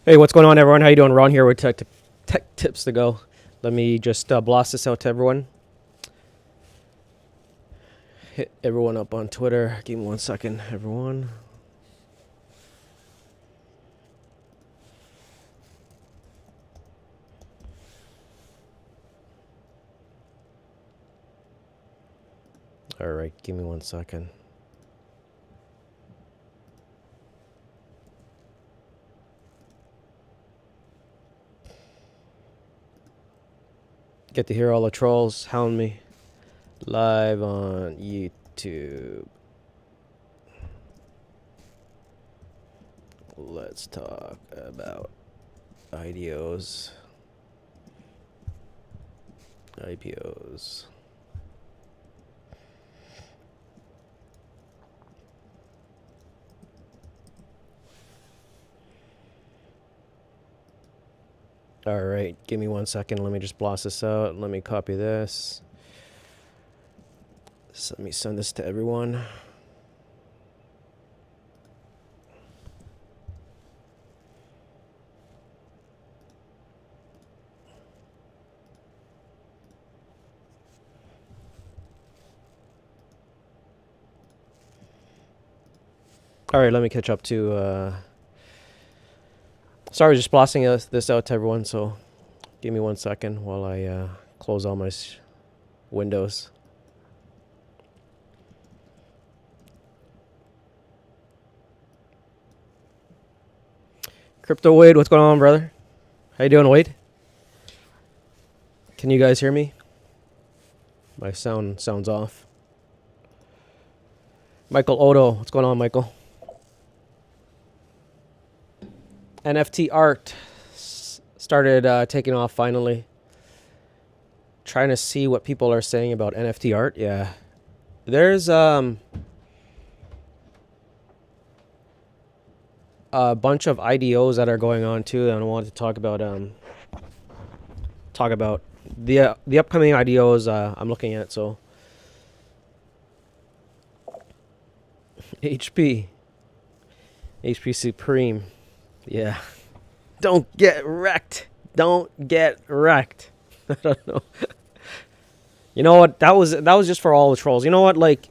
Hey, what's going on, everyone? How you doing? Ron here with Tech Tips to Go. Let me just blast this out to everyone. Hit everyone up on Twitter. Give me 1 second, everyone. All right, give me 1 second. Get to hear all the trolls hound me live on YouTube. Let's talk about IDOs, IPOs. All right, give me 1 second. Let me just blast this out. Let me copy this. So let me send this to everyone. All right, let me catch up to. Sorry, just blasting this out to everyone. So, give me 1 second while I close all my windows. Crypto Wade, what's going on, brother? How you doing, Wade? Can you guys hear me? My sounds off. Michael Odo, what's going on, Michael? NFT art started taking off finally. Trying to see what people are saying about NFT art. Yeah, there's a bunch of IDOs that are going on too, and I wanted to talk about the upcoming IDOs I'm looking at. So HP Supreme, yeah. Don't get wrecked. Don't get wrecked. I don't know. You know what? That was just for all the trolls. You know what? Like,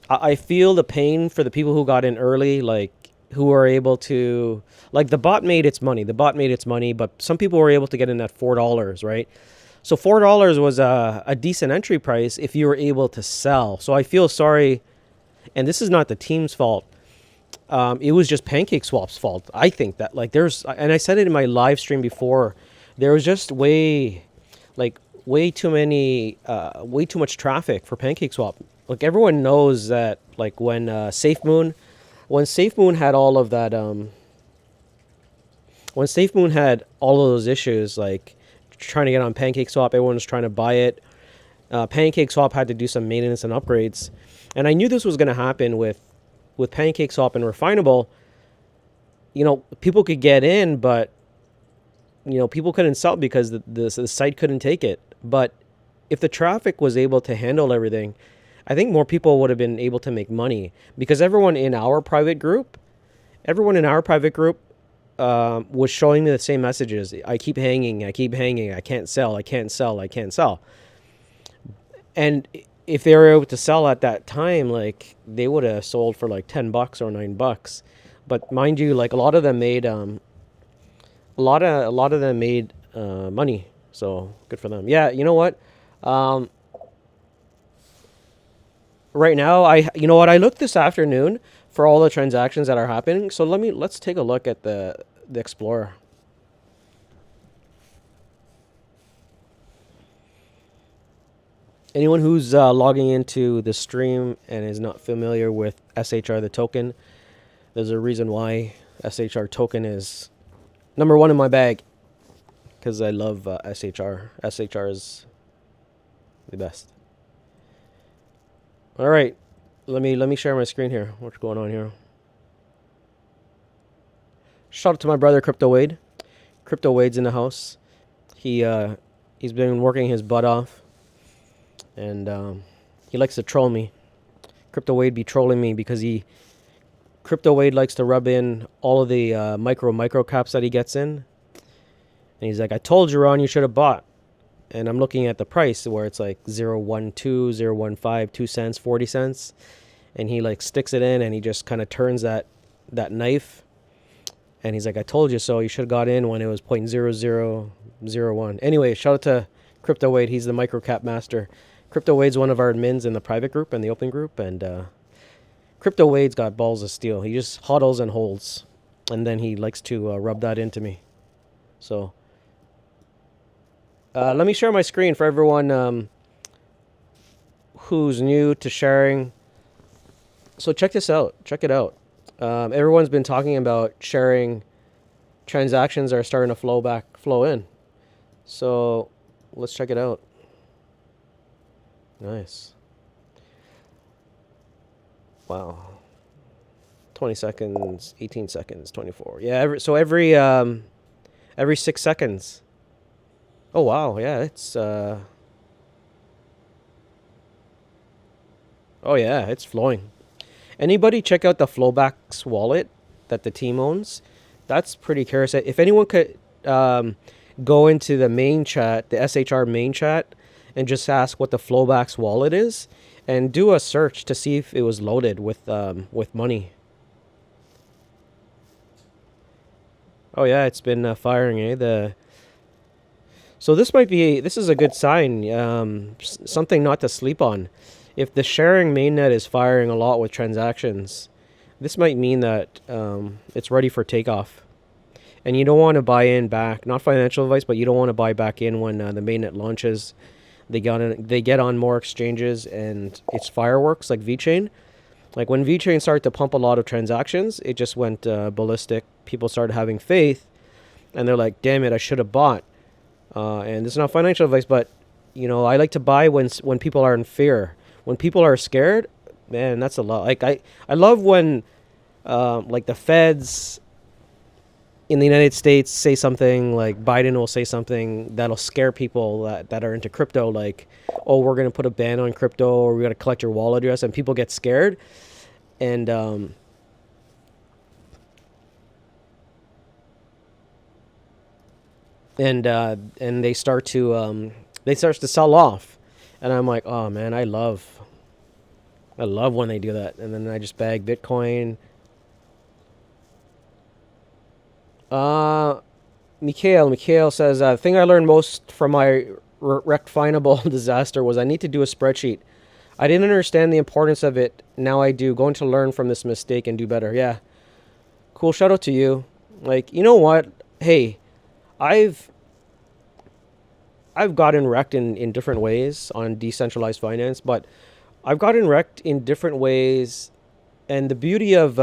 I feel the pain for the people who got in early, like who were able to, like, the bot made its money. The bot made its money, but some people were able to get in at $4, right? So $4 was a decent entry price if you were able to sell. So I feel sorry, and this is not the team's fault. It was just PancakeSwap's fault. I think that, like, and I said it in my live stream before, there was just way too much traffic for PancakeSwap. Like, everyone knows that, like, when SafeMoon had all of that, when SafeMoon had all of those issues, like trying to get on PancakeSwap, everyone was trying to buy it. PancakeSwap had to do some maintenance and upgrades, and I knew this was going to happen with PancakeSwap and Refinable. You know, people could get in, but people couldn't sell because the site couldn't take it. But if the traffic was able to handle everything, I think more people would have been able to make money, because everyone in our private group was showing me the same messages. I keep hanging. I can't sell. I can't sell. And if they were able to sell at that time, like, they would have sold for like $10 or $9. But mind you, like, a lot of them made money. So good for them. Yeah, you know what? Right now, I looked this afternoon for all the transactions that are happening. So let's take a look at the Explorer. Anyone who's logging into the stream and is not familiar with SHR, the token, there's a reason why SHR token is number one in my bag, because I love SHR. SHR is the best. All right, let me share my screen here. What's going on here? Shout out to my brother Crypto Wade. Crypto Wade's in the house. He's been working his butt off, and he likes to troll me. Crypto Wade be trolling me because he Crypto Wade likes to rub in all of the micro caps that he gets in. And he's like, I told you, Ron, you should have bought. And I'm looking at the price where it's like 0.12, 0.15, 2 cents, 40 cents. And he like sticks it in and he just kind of turns that knife. And he's like, I told you so. You should have got in when it was 0.0001. Anyway, shout out to Crypto Wade. He's the microcap master. Crypto Wade's one of our admins in the private group and the open group. And Crypto Wade's got balls of steel. He just hodls and holds. And then he likes to rub that into me. So let me share my screen for everyone who's new to sharing. So check this out. Check it out. Everyone's been talking about sharing. Transactions are starting to flow in. So let's check it out. Nice. Wow. 20 seconds, 18 seconds, 24. Yeah, every 6 seconds. Oh wow, yeah, it's oh yeah, it's flowing. Anybody check out the Flowbacks wallet that the team owns? That's pretty curious. If anyone could go into the main chat, the SHR main chat, and just ask what the Flowbacks wallet is, and do a search to see if it was loaded with money. Oh yeah, it's been firing, eh? So this is a good sign, something not to sleep on. If the sharing mainnet is firing a lot with transactions, this might mean that it's ready for takeoff. And you don't want to buy in back, not financial advice, but you don't want to buy back in when the mainnet launches. They get on more exchanges and it's fireworks like VeChain. Like when VeChain started to pump a lot of transactions, it just went ballistic. People started having faith and they're like, damn it, I should have bought. And this is not financial advice, but I like to buy when people are in fear. When people are scared, man, that's a lot. Like I love when like the feds in the United States say something, like Biden will say something that'll scare people that are into crypto, like, oh, we're going to put a ban on crypto, or we're going to collect your wallet address, and people get scared. And they start to sell off. And I'm like, oh man, I love when they do that. And then I just bag Bitcoin. Mikhail says, the thing I learned most from my rectifiable disaster was I need to do a spreadsheet. I didn't understand the importance of it. Now I do. Going to learn from this mistake and do better. Yeah. Cool. Shout out to you. Like, you know what? Hey, I've gotten wrecked in different ways on decentralized finance, but I've gotten wrecked in different ways. And the beauty of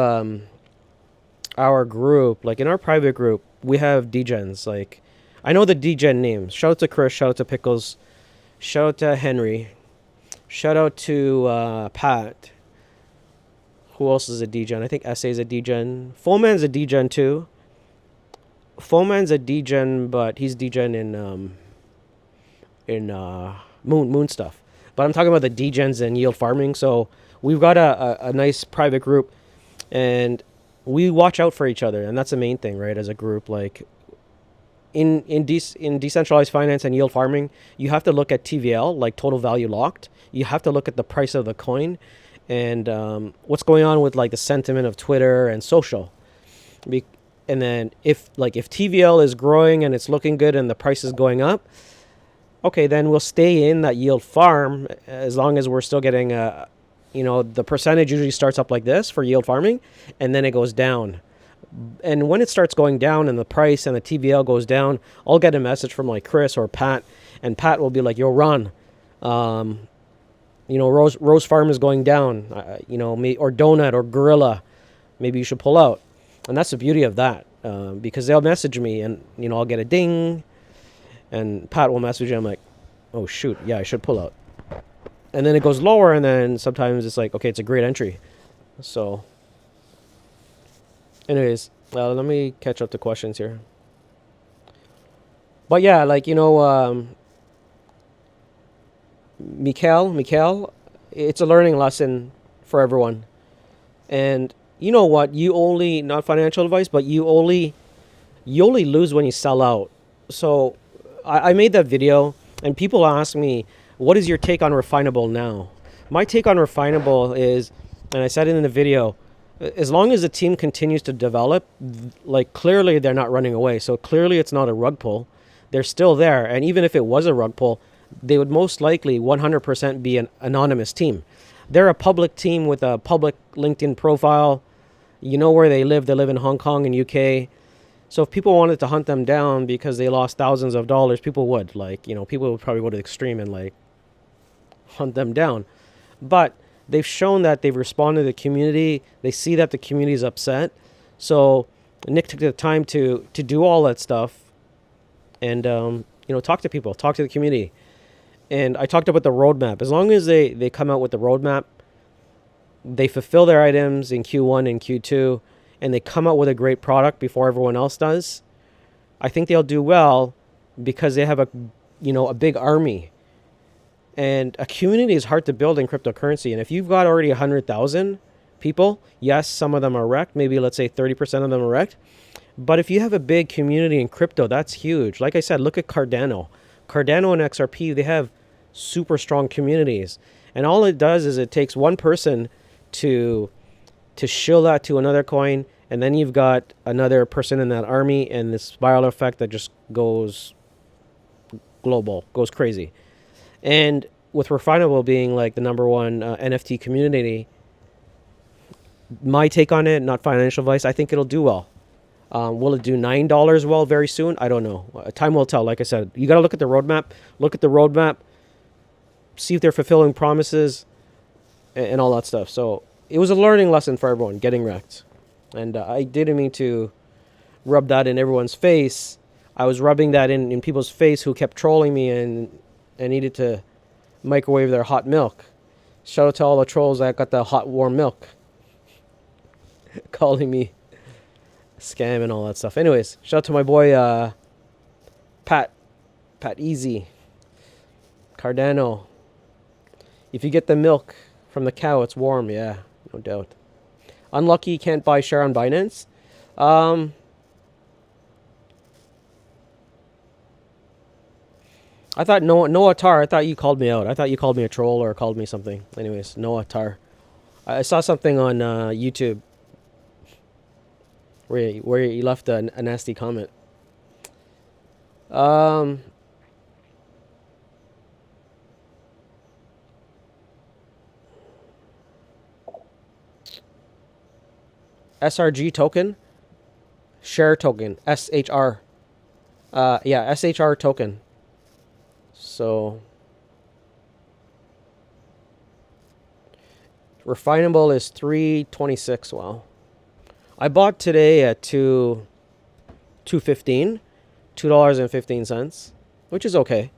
our group, like in our private group, we have degens. Like, I know the degen names. Shout out to Chris. Shout out to Pickles. Shout out to Henry. Shout out to Pat. Who else is a degen? I think SA is a degen. Foman's a degen too. Foman's a degen, but he's degen in moon stuff. But I'm talking about the degens and yield farming. So we've got a nice private group, and we watch out for each other, and that's the main thing, right? As a group, like in decentralized finance and yield farming, you have to look at TVL, like total value locked. You have to look at the price of the coin, and what's going on with like the sentiment of Twitter and social. And then if TVL is growing and it's looking good and the price is going up, okay, then we'll stay in that yield farm as long as we're still getting the percentage usually starts up like this for yield farming, and then it goes down. And when it starts going down and the price and the TVL goes down, I'll get a message from like Chris or Pat, and Pat will be like, yo, Ron, Rose Farm is going down, or Donut or Gorilla, maybe you should pull out. And that's the beauty of that, because they'll message me and, I'll get a ding, and Pat will message me. I'm like, oh shoot, yeah, I should pull out. And then it goes lower, and then sometimes it's like, okay, it's a great entry. So anyways, let me catch up to questions here. But yeah, like, Mikhail, it's a learning lesson for everyone. And you know what? You only, not financial advice, but you only lose when you sell out. So I made that video, and people ask me, what is your take on refinable now? My take on refinable is, and I said it in the video, as long as the team continues to develop, like clearly they're not running away. So clearly it's not a rug pull. They're still there. And even if it was a rug pull, they would most likely 100% be an anonymous team. They're a public team with a public LinkedIn profile. You know where they live. They live in Hong Kong and UK. So if people wanted to hunt them down because they lost thousands of dollars, people would. Like, people would probably go to the extreme and like hunt them down. But they've shown that they've responded to the community. They see that the community is upset. So Nick took the time to do all that stuff and talk to people, talk to the community. And I talked about the roadmap. As long as they come out with the roadmap, they fulfill their items in Q1 and Q2, and they come out with a great product before everyone else does, I think they'll do well because they have a big army. And a community is hard to build in cryptocurrency. And if you've got already 100,000 people, yes, some of them are wrecked. Maybe let's say 30% of them are wrecked. But if you have a big community in crypto, that's huge. Like I said, look at Cardano. Cardano and XRP, they have super strong communities. And all it does is it takes one person to shill that to another coin. And then you've got another person in that army, and this spiral effect that just goes global, goes crazy. And with Refinable being like the number one NFT community, my take on it, not financial advice, I think it'll do well. Will it do $9 well very soon? I don't know. Time will tell. Like I said, you got to look at the roadmap, see if they're fulfilling promises and all that stuff. So it was a learning lesson for everyone, getting wrecked. And I didn't mean to rub that in everyone's face. I was rubbing that in people's face who kept trolling me and needed to microwave their hot milk. Shout out to all the trolls that got the hot, warm milk. Calling me scam and all that stuff. Anyways, shout out to my boy Pat Easy, Cardano. If you get the milk from the cow, it's warm. Yeah, no doubt. Unlucky, can't buy share on Binance. I thought Noah Tar. I thought you called me out. I thought you called me a troll or called me something. Anyways, Noah Tar. I saw something on YouTube where you left a nasty comment. SRG token, share token, SHR. SHR token. So Refinable is 326. Wow. I bought today at $2.15, $2.15, which is okay.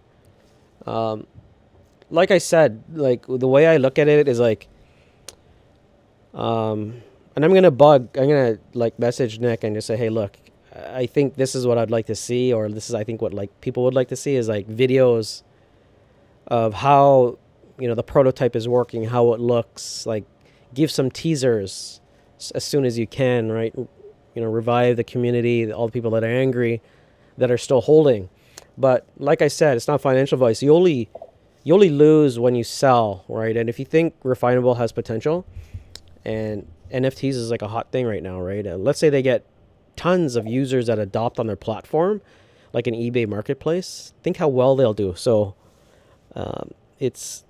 Like I said, like the way I look at it is like, and I'm gonna like message Nick and just say, hey, look, I think this is what I'd like to see, or this is I think what like people would like to see is like videos of how the prototype is working, how it looks, like give some teasers as soon as you can, right? Revive the community, all the people that are angry, that are still holding. But like I said, it's not financial advice. You only lose when you sell, right? And if you think Refinable has potential, and NFTs is like a hot thing right now, right? Let's say they get tons of users that adopt on their platform, like an eBay marketplace. Think how well they'll do. So it's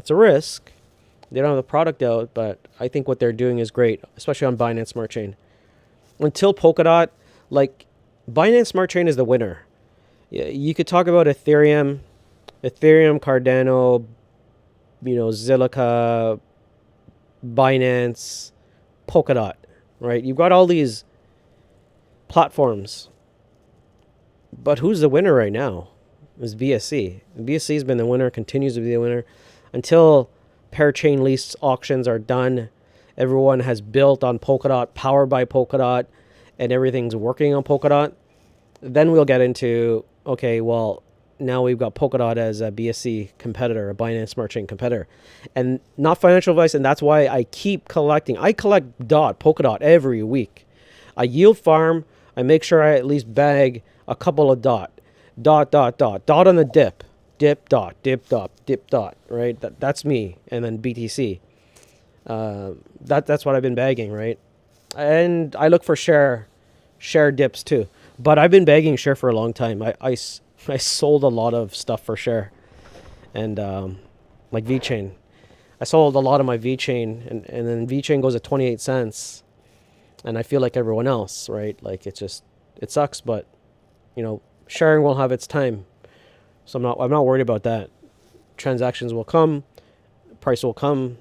a risk. They don't have the product out, but I think what they're doing is great, especially on Binance Smart Chain. Until Polkadot, like Binance Smart Chain is the winner. You could talk about Ethereum, Cardano, Zilliqa, Binance, Polkadot, right? You've got all these platforms, but who's the winner right now? It's BSC. BSC has been the winner, continues to be the winner until parachain lease auctions are done. Everyone has built on Polkadot, powered by Polkadot, and everything's working on Polkadot. Then we'll get into, okay, well, now we've got Polkadot as a BSC competitor, a Binance Smart Chain competitor, and not financial advice. And that's why I keep collecting. I collect Polkadot every week. I yield farm. I make sure I at least bag a couple of dot on the dip dot, right? That's me. And then BTC. That's what I've been bagging, right? And I look for share dips too. But I've been bagging share for a long time. I sold a lot of stuff for share, and like VeChain. I sold a lot of my VeChain, and then VeChain goes at 28 cents, and I feel like everyone else, right? Like it sucks, but sharing will have its time, so I'm not worried about that. Transactions will come, price will come,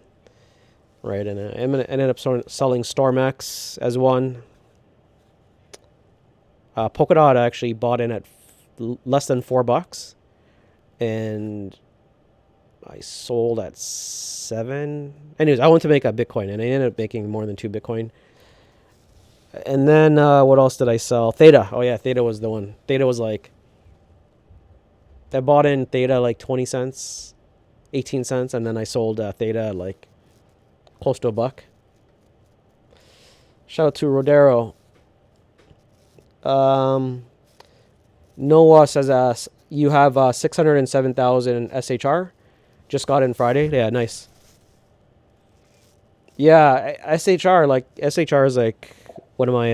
right? And I ended up selling StormX as one. Polkadot I actually bought in at less than $4, and I sold at 7. Anyways, I want to make a Bitcoin, and I ended up making more than 2 Bitcoin. And then what else did I sell? Theta. Oh yeah, Theta was the one. Theta was like, I bought in Theta like 20 cents, 18 cents, and then I sold Theta like close to $1. Shout out to Rodero. Noah says you have 607,000 SHR. Just got in Friday. Yeah, nice. Yeah, SHR is like one of my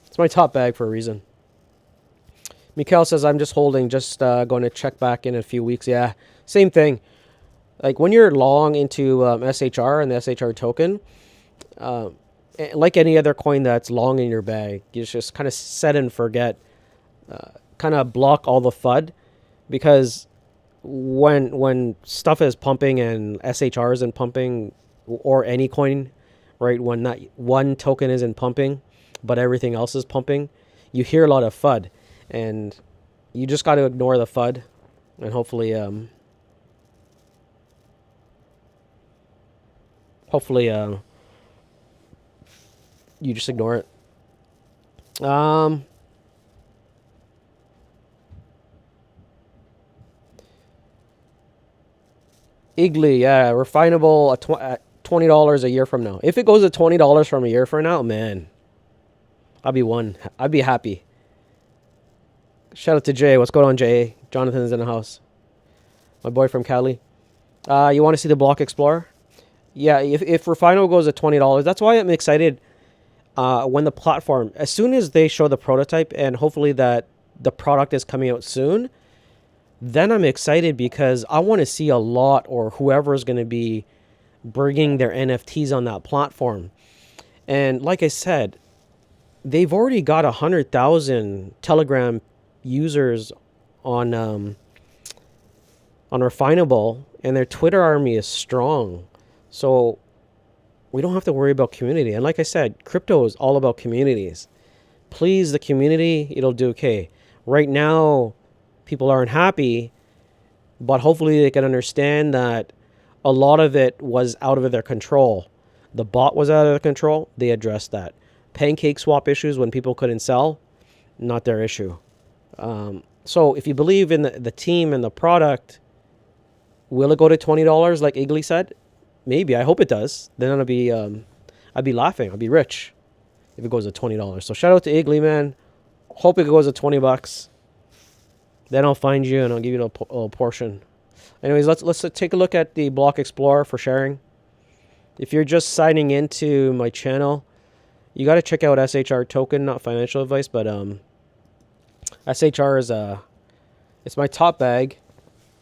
it's my top bag for a reason. Mikhail says I'm just holding, just going to check back in a few weeks. Yeah, same thing. Like when you're long into SHR and the SHR token, like any other coin that's long in your bag, you just kind of set and forget, kind of block all the FUD, because when stuff is pumping and SHR isn't pumping, or any coin, right, when not one token isn't pumping but everything else is pumping, you hear a lot of FUD, and you just got to ignore the FUD, and hopefully you just ignore it. Igly, yeah, refinable at $20 a year from now. If it goes to $20 from a year from now, man, I'd be happy. Shout out to Jay. What's going on, Jay? Jonathan's in the house. My boy from Cali. You want to see the Block Explorer? Yeah, if refinable goes to $20, that's why I'm excited. When the platform, as soon as they show the prototype, and hopefully that the product is coming out soon, then I'm excited, because I want to see a lot, or whoever is going to be bringing their NFTs on that platform. And like I said, they've already got 100,000 Telegram users on Refinable, and their Twitter army is strong. So we don't have to worry about community. And like I said, crypto is all about communities. Please the community, it'll do okay. Right now, people aren't happy, but hopefully they can understand that a lot of it was out of their control. The bot was out of their control. They addressed that. Pancake swap issues when people couldn't sell, not their issue. So if you believe in the team and the product, will it go to $20 like Igly said? Maybe. I hope it does. Then I'd be laughing. I'd be rich if it goes to $20. So shout out to Igly, man. Hope it goes to $20. Then I'll find you and I'll give you a little portion. Anyways, let's take a look at the Block Explorer for sharing. If you're just signing into my channel, you got to check out SHR token, not financial advice, but SHR is it's my top bag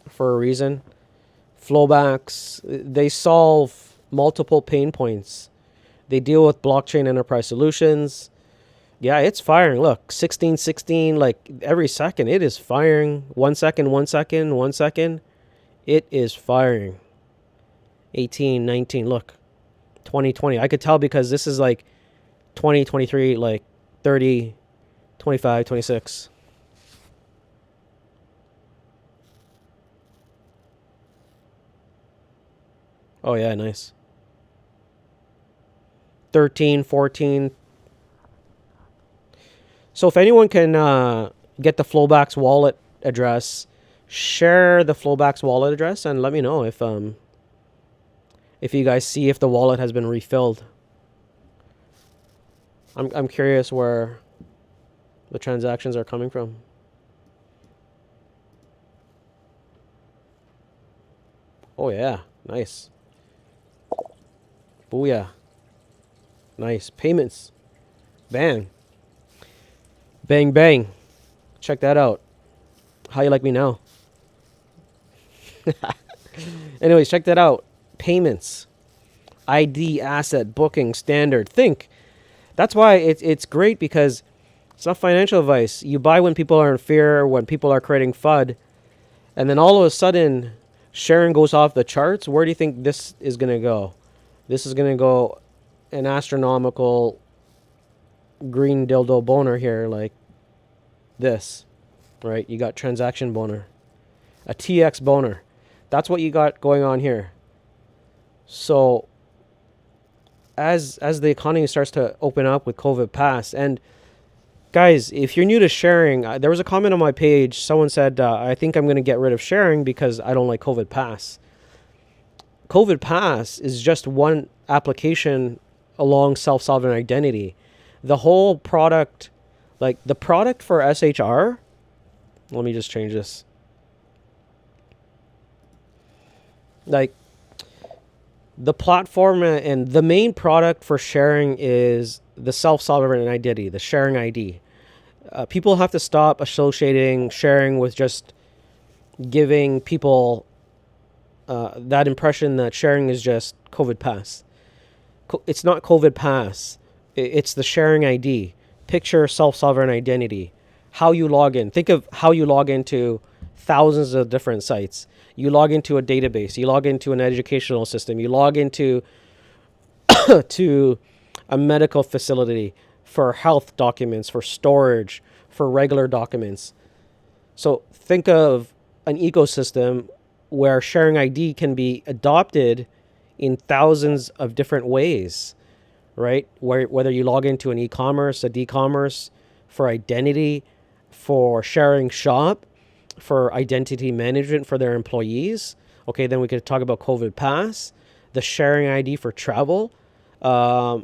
for a reason. Flowbacks, they solve multiple pain points. They deal with blockchain enterprise solutions. Yeah, it's firing. Look, 16, like every second it is firing. 1 second, 1 second, 1 second. It is firing. 18, 19, look. 2020. I could tell because this is like 20, 23, like 30, 25, 26. Oh yeah, nice. 13, 14. So if anyone can get the Flowbacks wallet address, share the Flowback's wallet address, and let me know if you guys see if the wallet has been refilled. I'm curious where the transactions are coming from. Oh yeah, nice. Booyah. Nice. Payments. Bang. Bang, bang. Check that out. How you like me now? Anyways, check that out. Payments. ID, asset, booking, standard. Think. That's why it's great, because it's not financial advice. You buy when people are in fear, when people are creating FUD, and then all of a sudden, sharing goes off the charts. Where do you think this is going to go? This is going to go an astronomical green dildo boner here, like this, right? You got transaction boner, a TX boner. That's what you got going on here. So as the economy starts to open up with COVID pass, and guys, if you're new to sharing, there was a comment on my page. Someone said, I think I'm going to get rid of sharing because I don't like COVID pass. COVID pass is just one application along self-sovereign identity. The whole product, like the product for SHR, let me just change this. Like the platform and the main product for sharing is the self-sovereign identity, the sharing ID. People have to stop associating sharing with just giving people that impression that sharing is just COVID pass. It's not COVID pass. It's the sharing ID. Picture self-sovereign identity. How you log in. Think of how you log into thousands of different sites. You log into a database. You log into an educational system. You log into to a medical facility for health documents, for storage, for regular documents. So think of an ecosystem where sharing ID can be adopted in thousands of different ways, right? Whether you log into an e-commerce, a d-commerce, for identity, for sharing shop, for identity management for their employees. Okay, then we could talk about COVID pass, the sharing ID for travel, a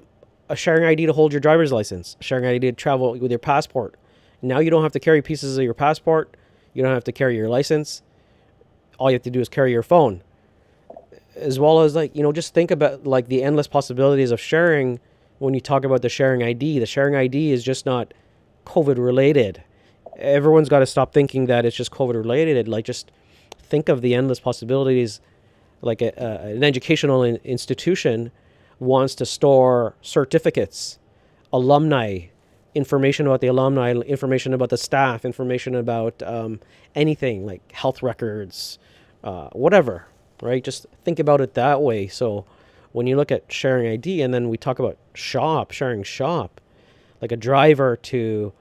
sharing ID to hold your driver's license, sharing ID to travel with your passport. Now you don't have to carry pieces of your passport. You don't have to carry your license. All you have to do is carry your phone. As well as, like, you know, just think about like the endless possibilities of sharing when you talk about the sharing ID. The sharing ID is just not COVID related. Everyone's got to stop thinking that it's just COVID related. Like, just think of the endless possibilities. Like an educational institution wants to store certificates, alumni, information about the alumni, information about the staff, information about anything like health records, whatever, right? Just think about it that way. So when you look at sharing ID, and then we talk about sharing shop, like a driver to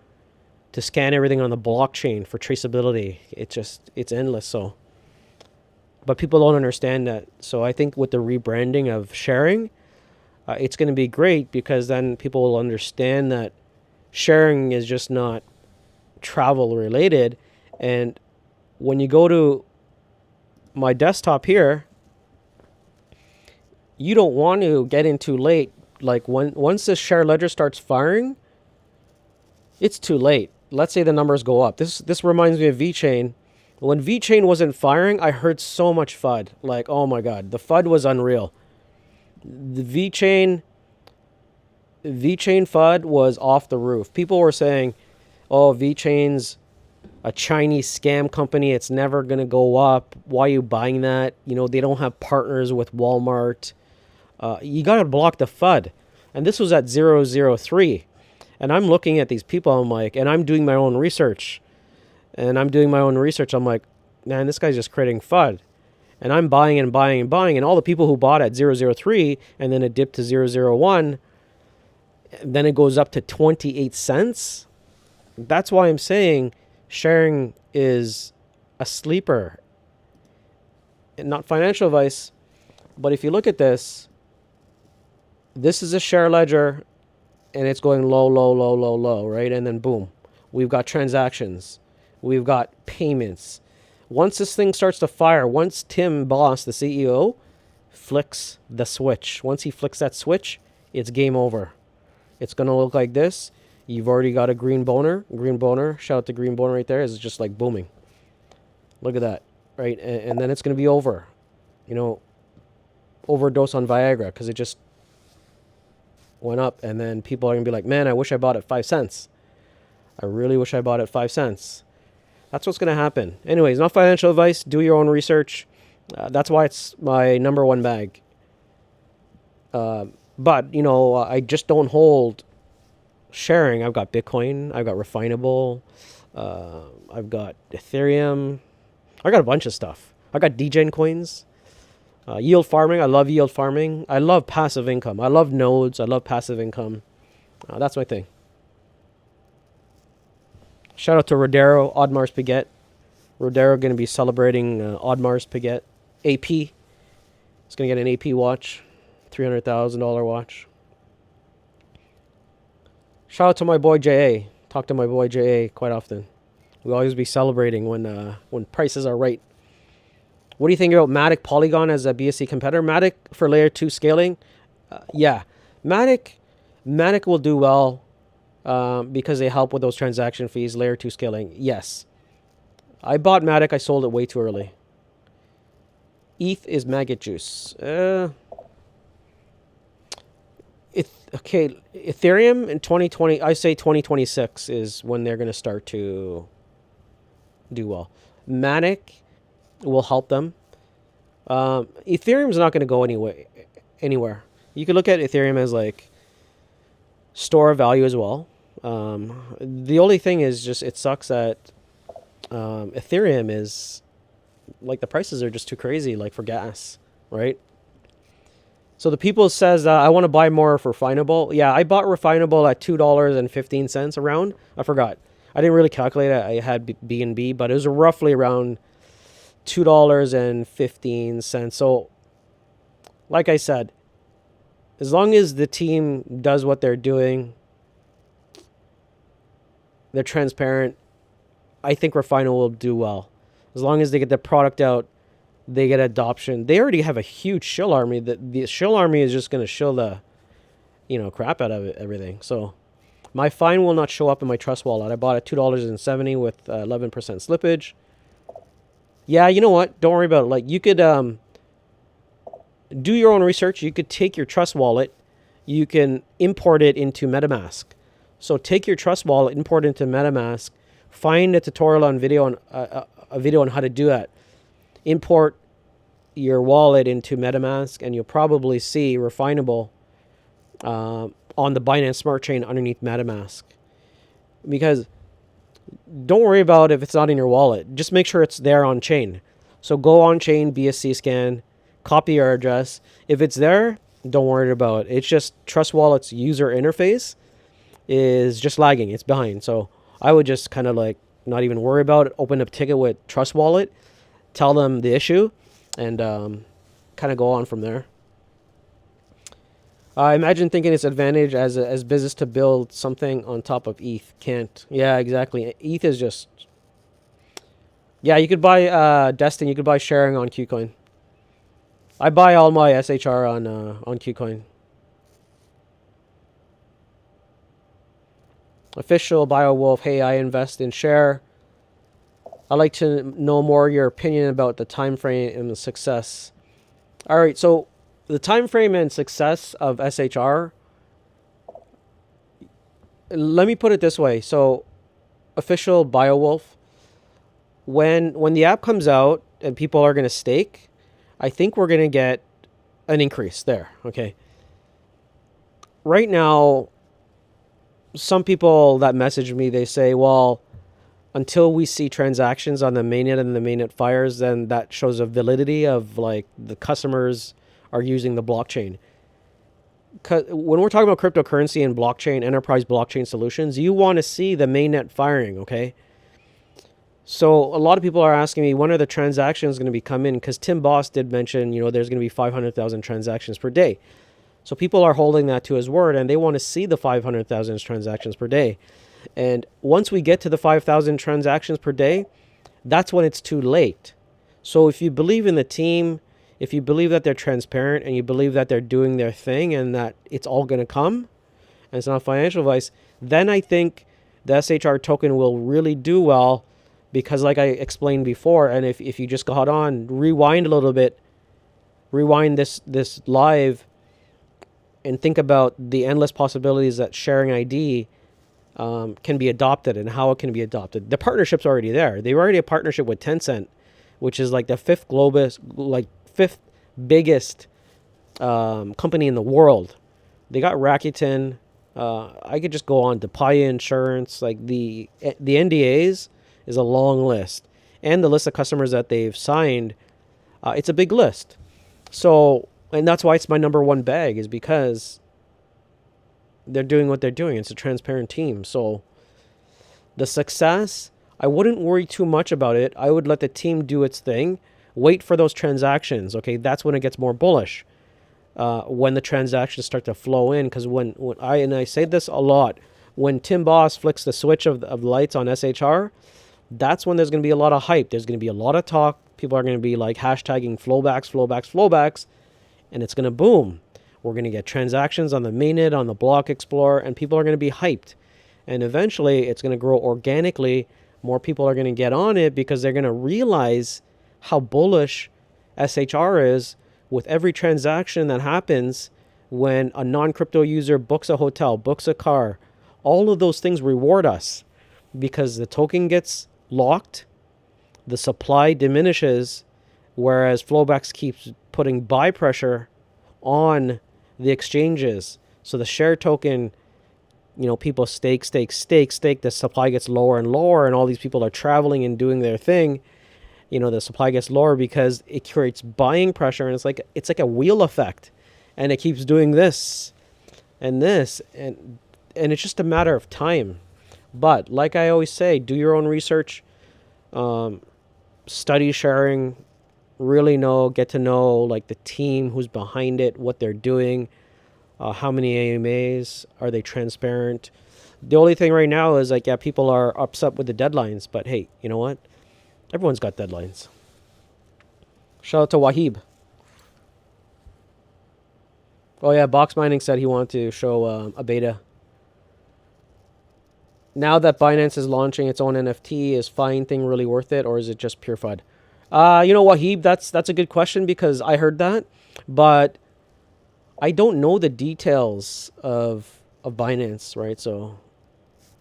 scan everything on the blockchain for traceability, it's endless. So, but people don't understand that. So I think with the rebranding of sharing, it's going to be great, because then people will understand that sharing is just not travel related. And when you go to my desktop here, you don't want to get in too late. Like once the share ledger starts firing, it's too late. Let's say the numbers go up. This reminds me of VeChain. When VeChain wasn't firing, I heard so much FUD. Like, oh my God, the FUD was unreal. The VeChain FUD was off the roof. People were saying, oh, VeChain's a Chinese scam company. It's never going to go up. Why are you buying that? You know, they don't have partners with Walmart. You got to block the FUD. And this was at 003. And I'm looking at these people, I'm like, and I'm doing my own research. I'm like, man, this guy's just creating FUD. And I'm buying and buying and buying. And all the people who bought at 003, and then it dipped to 001, then it goes up to 28 cents. That's why I'm saying sharing is a sleeper. And not financial advice, but if you look at this is a share ledger, and it's going low, low, low, low, low, right? And then boom, we've got transactions. We've got payments. Once this thing starts to fire, once Tim Boss, the CEO, flicks the switch, once he flicks that switch, it's game over. It's going to look like this. You've already got a green boner. Green boner. Shout out to green boner right there. It's just like booming. Look at that. Right? And then it's going to be over. You know, overdose on Viagra because it just went up. And then people are going to be like, man, I wish I bought it 5 cents. I really wish I bought it 5 cents. That's what's going to happen. Anyways, not financial advice. Do your own research. That's why it's my number one bag. But, you know, I just don't hold sharing. I've got Bitcoin. I've got Refinable. I've got Ethereum. I got a bunch of stuff. I got DGen coins. Yield farming. I love yield farming. I love passive income. I love nodes. I love passive income. That's my thing. Shout out to Rodero, Audemars Piguet. Rodero going to be celebrating Audemars Piguet. AP. It's going to get an AP watch. $300,000 watch. Shout out to my boy JA. Talk to my boy JA quite often. We always be celebrating when prices are right. What do you think about Matic Polygon as a BSC competitor? Matic for layer 2 scaling? Yeah. Matic will do well because they help with those transaction fees, layer 2 scaling. Yes. I bought Matic. I sold it way too early. ETH is maggot juice. Okay, Ethereum in 2020, I say 2026 is when they're going to start to do well. Matic will help them. Ethereum's not going to go anywhere. You could look at Ethereum as like store of value as well. The only thing is just it sucks that Ethereum is like the prices are just too crazy, like for gas, right? So the people says, I want to buy more for Refinable. Yeah, I bought Refinable at $2.15 around. I forgot. I didn't really calculate it. I had BNB, but it was roughly around $2.15. So, like I said, as long as the team does what they're doing, they're transparent, I think Refinable will do well. As long as they get the product out, they get adoption. They already have a huge shill army. The shill army is just going to shill the, crap out of everything. So my fine will not show up in my trust wallet. I bought it $2.70 with 11% slippage. Yeah, you know what? Don't worry about it. Like you could do your own research. You could take your trust wallet. You can import it into MetaMask. So take your trust wallet, import it into MetaMask. Find a tutorial on video on a video on how to do that. Import your wallet into MetaMask, and you'll probably see Refinable on the Binance Smart Chain underneath MetaMask. Because don't worry about if it's not in your wallet. Just make sure it's there on chain. So go on chain, BSC scan, copy your address. If it's there, don't worry about it. It's just Trust Wallet's user interface is just lagging. It's behind. So I would just kind of like not even worry about it. Open a ticket with Trust Wallet. Tell them the issue, and kind of go on from there. I imagine thinking it's advantage as business to build something on top of ETH. Can't. Yeah, exactly. ETH is just... Yeah, you could buy Destin. You could buy sharing on KuCoin. I buy all my SHR on KuCoin. Official BioWolf. Hey, I invest in share. I'd like to know more your opinion about the time frame and the success. All right, so the time frame and success of SHR. Let me put it this way. So, official BioWolf. When the app comes out and people are going to stake, I think we're going to get an increase there. Okay. Right now, some people that message me, they say, well, until we see transactions on the mainnet and the mainnet fires, then that shows a validity of like the customers are using the blockchain. When we're talking about cryptocurrency and blockchain, enterprise blockchain solutions, you want to see the mainnet firing, okay? So a lot of people are asking me, when are the transactions going to be come in? Because Tim Boss did mention, there's going to be 500,000 transactions per day. So people are holding that to his word, and they want to see the 500,000 transactions per day. And once we get to the 5,000 transactions per day, that's when it's too late. So if you believe in the team, if you believe that they're transparent and you believe that they're doing their thing and that it's all going to come and it's not financial advice, then I think the SHR token will really do well, because like I explained before, and if you just got on, rewind a little bit, rewind this live and think about the endless possibilities that sharing ID can be adopted and how it can be adopted. The partnership's already there. They already have a partnership with Tencent, which is like the fifth biggest company in the world. They got Rakuten. I could just go on to Paya Insurance. Like the NDAs is a long list, and the list of customers that they've signed, it's a big list. So, and that's why it's my number one bag, is because they're doing what they're doing. It's a transparent team. So the success, I wouldn't worry too much about it. I would let the team do its thing. Wait for those transactions. Okay, that's when it gets more bullish. When the transactions start to flow in, because when I say this a lot, when Tim Boss flicks the switch of lights on SHR, that's when there's going to be a lot of hype. There's going to be a lot of talk. People are going to be like hashtagging flowbacks, and it's going to boom. We're going to get transactions on the mainnet, on the block explorer, and people are going to be hyped. And eventually it's going to grow organically. More people are going to get on it because they're going to realize how bullish SHR is with every transaction that happens when a non-crypto user books a hotel, books a car. All of those things reward us because the token gets locked, the supply diminishes, whereas Flowbacks keeps putting buy pressure on the exchanges. So the share token, people stake, the supply gets lower and lower, and all these people are traveling and doing their thing. The supply gets lower because it creates buying pressure, and it's like a wheel effect, and it keeps doing this and this, and it's just a matter of time. But like I always say, do your own research, study sharing, really get to know like the team who's behind it, what they're doing, how many AMAs, are they transparent? The only thing right now is like, yeah, people are upset with the deadlines, but hey, you know what? Everyone's got deadlines. Shout out to Wahib. Oh yeah, Box Mining said he wanted to show a beta. Now that Binance is launching its own NFT, is Fine Thing really worth it, or is it just pure FUD? Wahib, that's a good question, because I heard that, but I don't know the details of Binance, right? So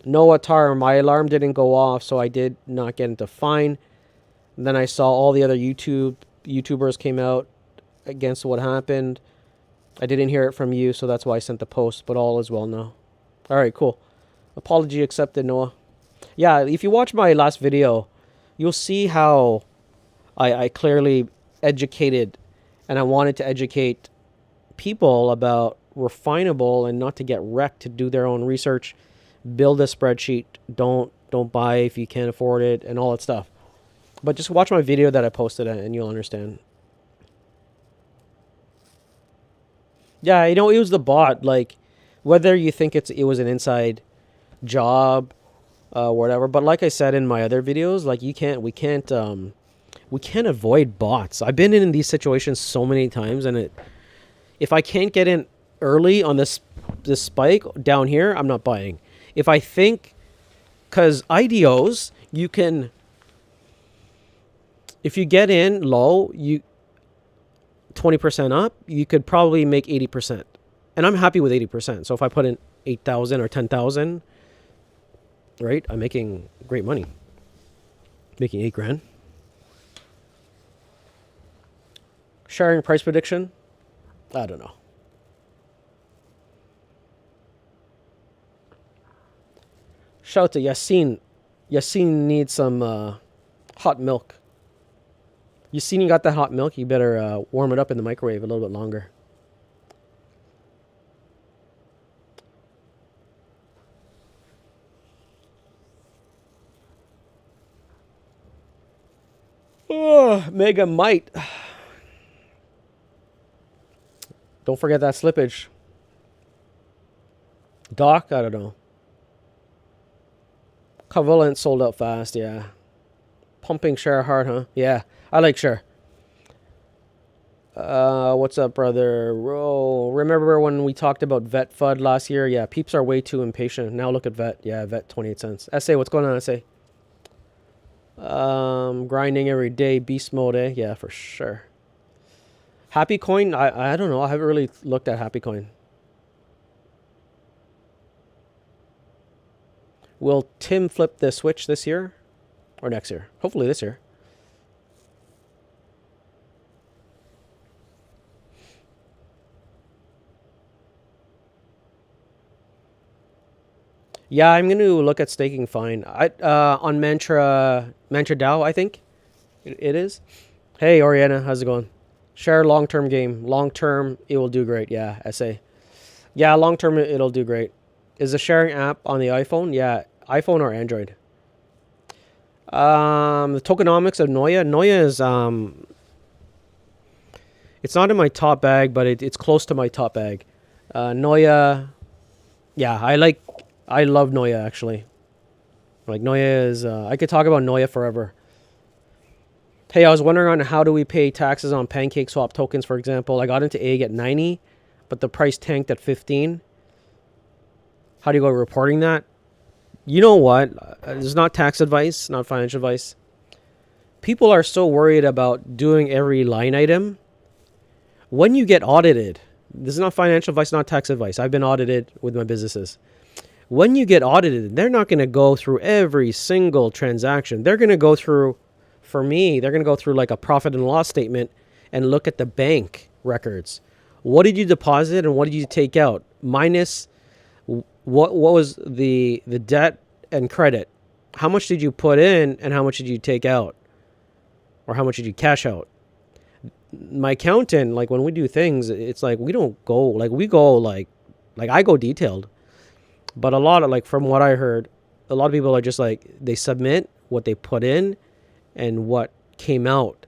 no, Atar, my alarm didn't go off, so I did not get into Fine. And then I saw all the other YouTubers came out against what happened. I didn't hear it from you, so that's why I sent the post, but all is well now. All right, cool. Apology accepted, Noah. Yeah, if you watch my last video, you'll see how I clearly educated, and I wanted to educate people about refinable and not to get wrecked, to do their own research, build a spreadsheet, don't buy if you can't afford it, and all that stuff. But just watch my video that I posted and you'll understand. Yeah, it was the bot. Like, whether you think it was an inside job, whatever. But like I said in my other videos, like we can't avoid bots. I've been in these situations so many times, and if I can't get in early on this spike down here, I'm not buying. If I think, because IDOs, you can, if you get in low, 20% up, you could probably make 80%. And I'm happy with 80%. So if I put in 8,000 or 10,000, right, I'm making great money. Making $8,000. Sharing price prediction, I don't know. Shout out to Yassine. Yassine needs some hot milk. Yassine, you got that hot milk? You better warm it up in the microwave a little bit longer. Oh, Mega Might. Don't forget that slippage. Doc, I don't know. Covalent sold out fast, yeah. Pumping share hard, huh? Yeah, I like share. What's up, brother? Oh, remember when we talked about vet FUD last year? Yeah, peeps are way too impatient. Now look at vet. Yeah, vet 28 cents. SA, what's going on, SA? Grinding every day, beast mode, eh? Yeah, for sure. Happy Coin? I don't know. I haven't really looked at Happy Coin. Will Tim flip the switch this year or next year? Hopefully this year. Yeah, I'm going to look at staking fine. On Mantra DAO, I think it is. Hey, Oriana, how's it going? Share long-term game. Long-term, it will do great. Yeah, SA. Yeah, long-term, it'll do great. Is the sharing app on the iPhone? Yeah, iPhone or Android. The tokenomics of Noya. Noya is it's not in my top bag, but it's close to my top bag. Noya, yeah, I love Noya actually. Like Noya is, I could talk about Noya forever. Hey, I was wondering on how do we pay taxes on pancake swap tokens, for example. I got into egg at 90, but the price tanked at 15. How do you go reporting that? You know what? This is not tax advice, not financial advice. People are so worried about doing every line item. When you get audited, this is not financial advice, not tax advice. I've been audited with my businesses. When you get audited, they're not going to go through every single transaction. They're going to go through, for me, they're going to go through like a profit and loss statement and look at the bank records. What did you deposit and what did you take out? Minus what was the debt and credit? How much did you put in and how much did you take out? Or how much did you cash out? My accountant, like when we do things, it's like we don't go, like we go like I go detailed. But a lot of, like, from what I heard, a lot of people are just like, they submit what they put in and what came out.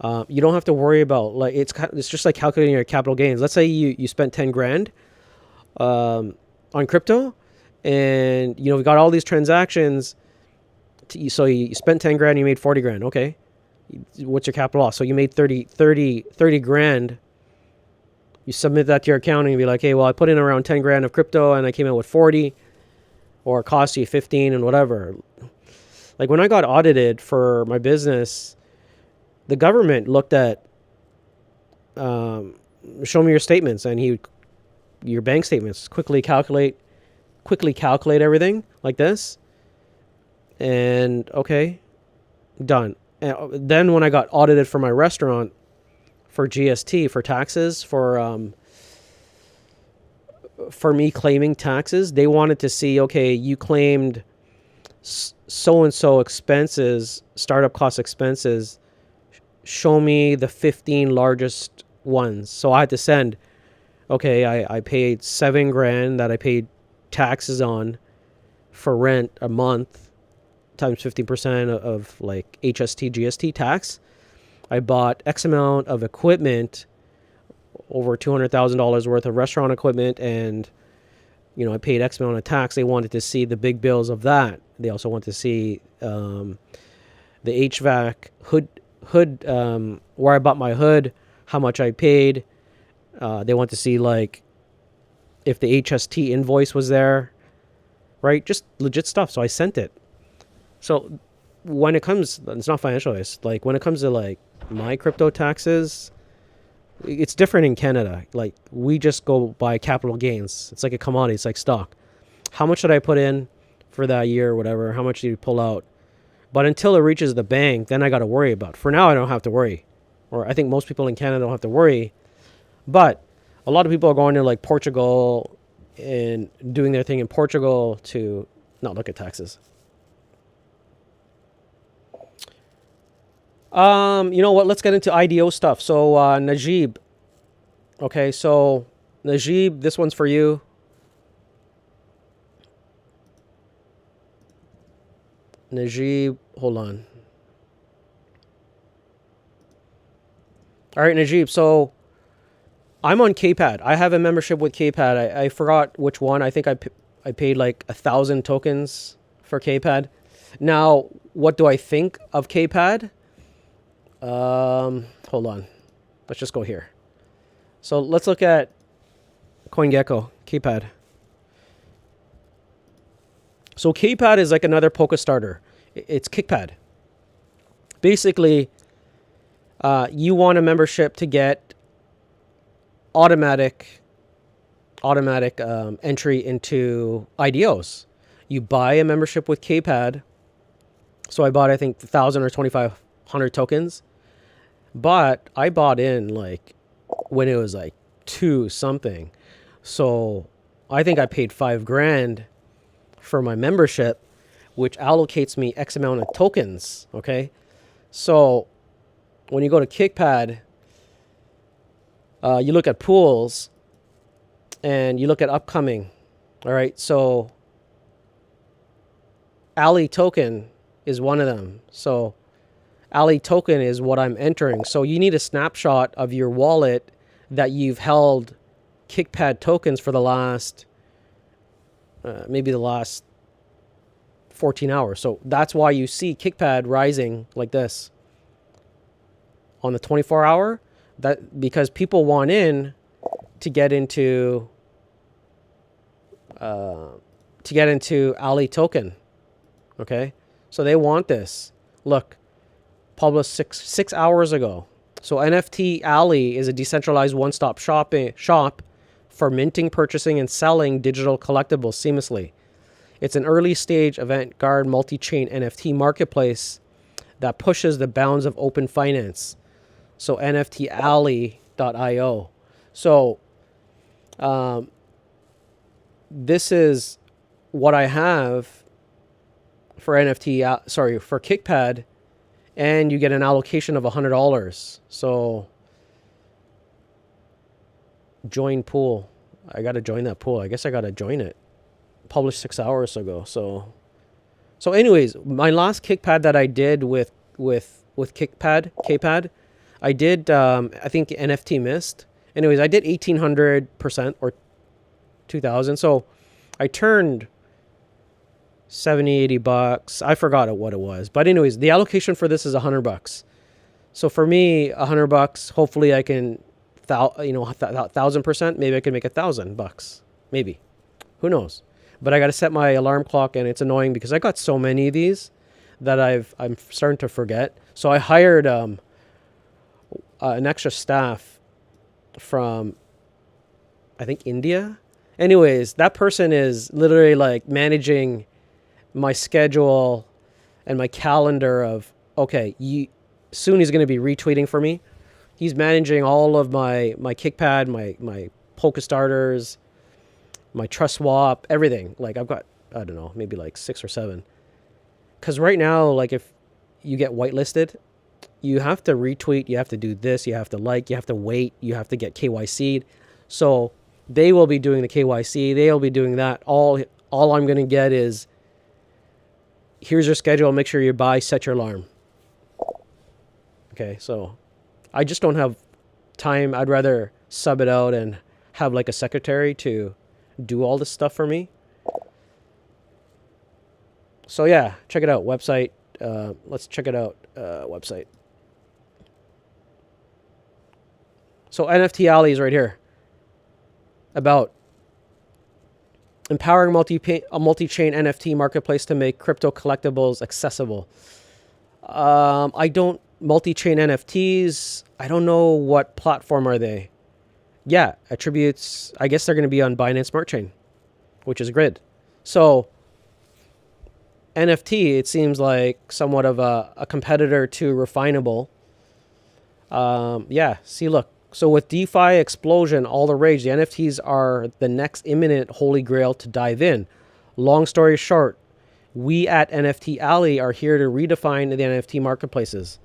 You don't have to worry about, like, it's just like calculating your capital gains. Let's say you spent 10 grand on crypto and, you know, we got all these transactions. So you spent 10 grand, you made 40 grand. Okay. What's your capital loss? So you made 30 grand. You submit that to your accounting and be like, hey, well, I put in around 10 grand of crypto and I came out with 40, or it cost you 15 and whatever. Like when I got audited for my business, the government looked at, show me your statements, and your bank statements, quickly calculate everything like this. And okay, done. And then when I got audited for my restaurant, for GST, for taxes, for me claiming taxes, they wanted to see, okay, you claimed so-and-so expenses, startup cost expenses, show me the 15 largest ones. So I had to send, okay, I paid 7 grand that I paid taxes on for rent a month, times 15% of like HST, GST tax. I bought X amount of equipment, over $200,000 worth of restaurant equipment, and, you know, I paid X amount of tax. They wanted to see the big bills of that. They also want to see the HVAC hood, where I bought my hood, how much I paid. They want to see, like, if the HST invoice was there, right? Just legit stuff. So I sent it. So when it comes, it's not financial advice. Like when it comes to like my crypto taxes, it's different in Canada. Like we just go by capital gains. It's like a commodity. It's like stock. How much did I put in for that year or whatever? How much did you pull out? But until it reaches the bank, then I got to worry about. For now, I don't have to worry. Or I think most people in Canada don't have to worry. But a lot of people are going to like Portugal and doing their thing in Portugal to not look at taxes. You know what? Let's get into IDO stuff. So, Najib. Okay, so Najib, this one's for you. Najib, hold on. All right, Najib. So I'm on KPAD. I have a membership with KPAD. I forgot which one. I think I paid like 1,000 tokens for KPAD. Now, what do I think of KPAD? Hold on. Let's just go here. So let's look at CoinGecko, KPAD. So KPAD is like another Polkastarter. It's KickPad. Basically, you want a membership to get automatic entry into IDOs. You buy a membership with KPAD. So I bought, I think, 1,000 or 2,500 tokens. But I bought in like when it was like 2 something. So I think I paid $5,000 for my membership, which allocates me X amount of tokens. Okay. So when you go to KickPad, you look at pools and you look at upcoming. All right. So Ali token is one of them. So Ali token is what I'm entering. So you need a snapshot of your wallet that you've held KickPad tokens for the last, maybe the last 14 hours. So that's why you see KickPad rising like this on the 24 hour. That because people want in to get into Ali token. Okay, so they want this. Look, published six hours ago. So NFT Alley is a decentralized one-stop shop for minting, purchasing, and selling digital collectibles seamlessly. It's an early-stage avant-garde multi-chain NFT marketplace that pushes the bounds of open finance. So NFTalley.io. So this is what I have for for KickPad. And you get an allocation of $100. So join pool. I got to join that pool. I guess I got to join it. Published 6 hours ago. So anyways, my last KickPad that I did with KPAD, I did, I think NFT missed. Anyways, I did 1,800% or 2,000. So I turned 70, $80. I forgot what it was. But anyways, the allocation for this is $100. So for me, $100, hopefully I can, 1,000%, maybe I can make $1,000. Maybe. Who knows? But I got to set my alarm clock, and it's annoying because I got so many of these that I'm starting to forget. So I hired an extra staff from, I think, India. Anyways, that person is literally like managing my schedule and my calendar of, okay, soon he's going to be retweeting for me. He's managing all of my KickPad, my Polkastarters, my Trust Swap, everything. Like I've got, I don't know, maybe like 6 or 7. Because right now, like if you get whitelisted, you have to retweet, you have to do this, you have to like, you have to wait, you have to get KYC'd. So they will be doing the KYC, they'll be doing that. All I'm going to get is, here's your schedule, make sure you set your alarm. Okay, so I just don't have time. I'd rather sub it out and have like a secretary to do all this stuff for me. So yeah, check it out. Website. Let's check it out. Website. So NFT Alley is right here. About empowering a multi-chain NFT marketplace to make crypto collectibles accessible. Multi-chain NFTs, I don't know what platform are they. Yeah, attributes, I guess they're going to be on Binance Smart Chain, which is Grid. So NFT, it seems like somewhat of a competitor to Refinable. Yeah, see, look. So with DeFi explosion, all the rage, the NFTs are the next imminent holy grail to dive in. Long story short, we at NFT Alley are here to redefine the NFT marketplaces.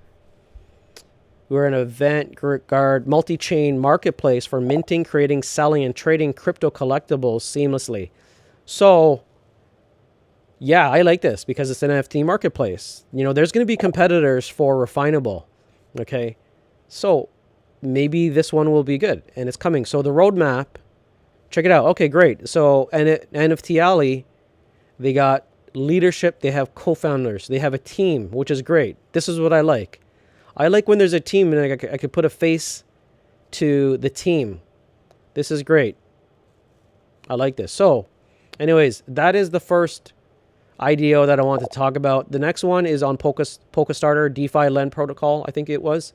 We're an avant-garde multi-chain marketplace for minting, creating, selling, and trading crypto collectibles seamlessly. So, yeah, I like this because it's an NFT marketplace. There's going to be competitors for Refinable. Okay, so maybe this one will be good, and it's coming. So the roadmap, check it out. Okay, great. So NFT Alley, they got leadership, they have co-founders, they have a team, which is great. This is what I like. I like when there's a team and I could put a face to the team. This is great. I like this. So, anyways, that is the first IDO that I want to talk about. The next one is on Polkastarter DeFi Lend Protocol, I think it was.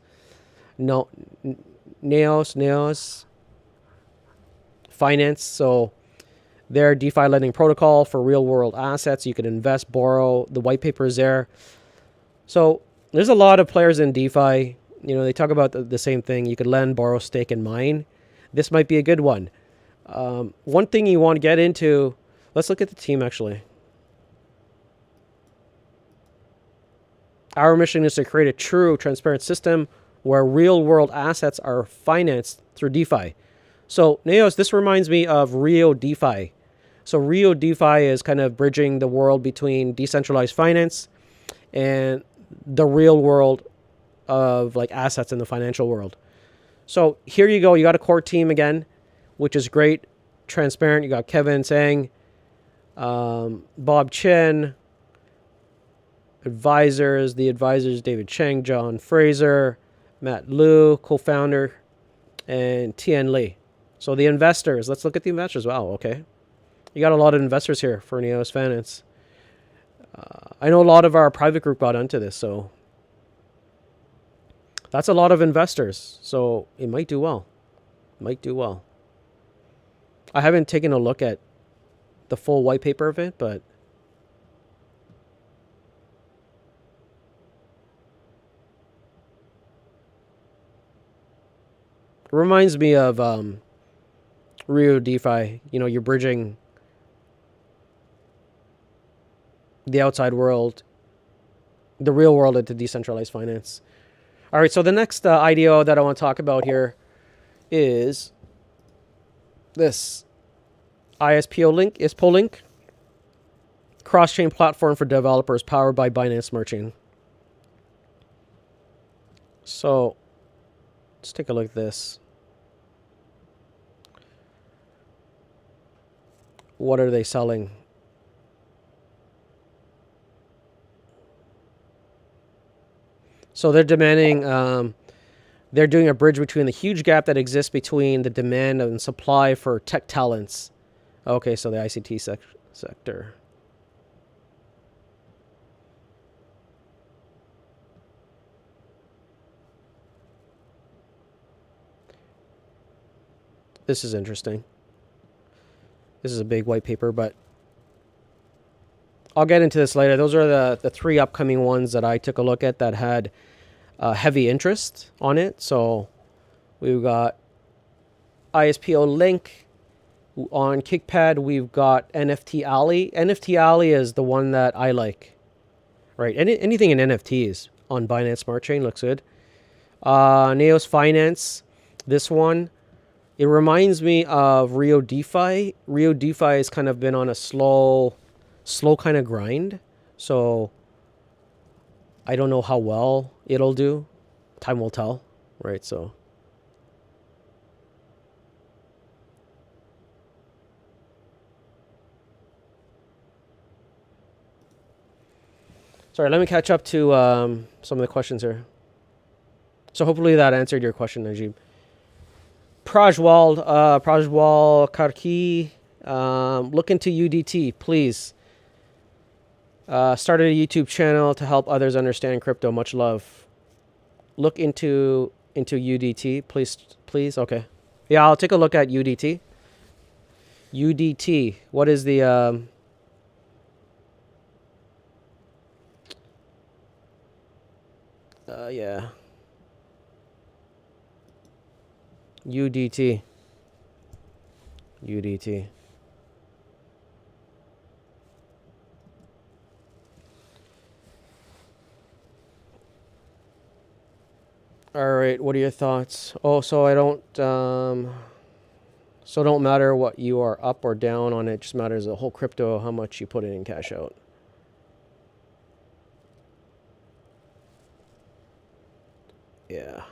No, Neos Finance. So their DeFi lending protocol for real world assets. You can invest, borrow. The white paper is there. So there's a lot of players in DeFi. You know, they talk about the same thing. You could lend, borrow, stake, and mine. This might be a good one. One thing you want to get into, let's look at the team actually. Our mission is to create a true, transparent system where real-world assets are financed through DeFi. So, Neos, this reminds me of Rio DeFi. So, Rio DeFi is kind of bridging the world between decentralized finance and the real world of like assets in the financial world. So, here you go. You got a core team again, which is great, transparent. You got Kevin Sang, Bob Chen, advisors, David Cheng, John Fraser, Matt Liu, co-founder, and Tian Li. So the investors, let's look at the investors. Wow, okay. You got a lot of investors here for Neos Finance. I know a lot of our private group got onto this, so that's a lot of investors. So it might do well. Might do well. I haven't taken a look at the full white paper of it, but it reminds me of Rio DeFi. You know, you're bridging the outside world, the real world, into decentralized finance. All right, so the next IDO that I want to talk about here is this ISPO Link, cross-chain platform for developers powered by Binance Smart Chain. So let's take a look at this. What are they selling? So they're demanding, they're doing a bridge between the huge gap that exists between the demand and supply for tech talents. Okay, so the ICT sector. This is interesting. This is a big white paper, but I'll get into this later. Those are the three upcoming ones that I took a look at that had heavy interest on it. So we've got ISPO Link. On Kickpad, we've got NFT Alley. NFT Alley is the one that I like. Right, anything in NFTs on Binance Smart Chain looks good. Neos Finance, this one. It reminds me of Rio DeFi. Rio DeFi has kind of been on a slow kind of grind. So I don't know how well it'll do. Time will tell, right? So sorry, let me catch up to some of the questions here. So hopefully that answered your question, Najib. Prajwal Karki, look into UDT, please. Started a YouTube channel to help others understand crypto. Much love. Look into UDT, please. Okay. Yeah, I'll take a look at UDT. UDT. What is the yeah. UDT. All right, what are your thoughts? Oh, so I don't so don't matter what you are up or down on, it just matters the whole crypto, how much you put in and cash out. Yeah.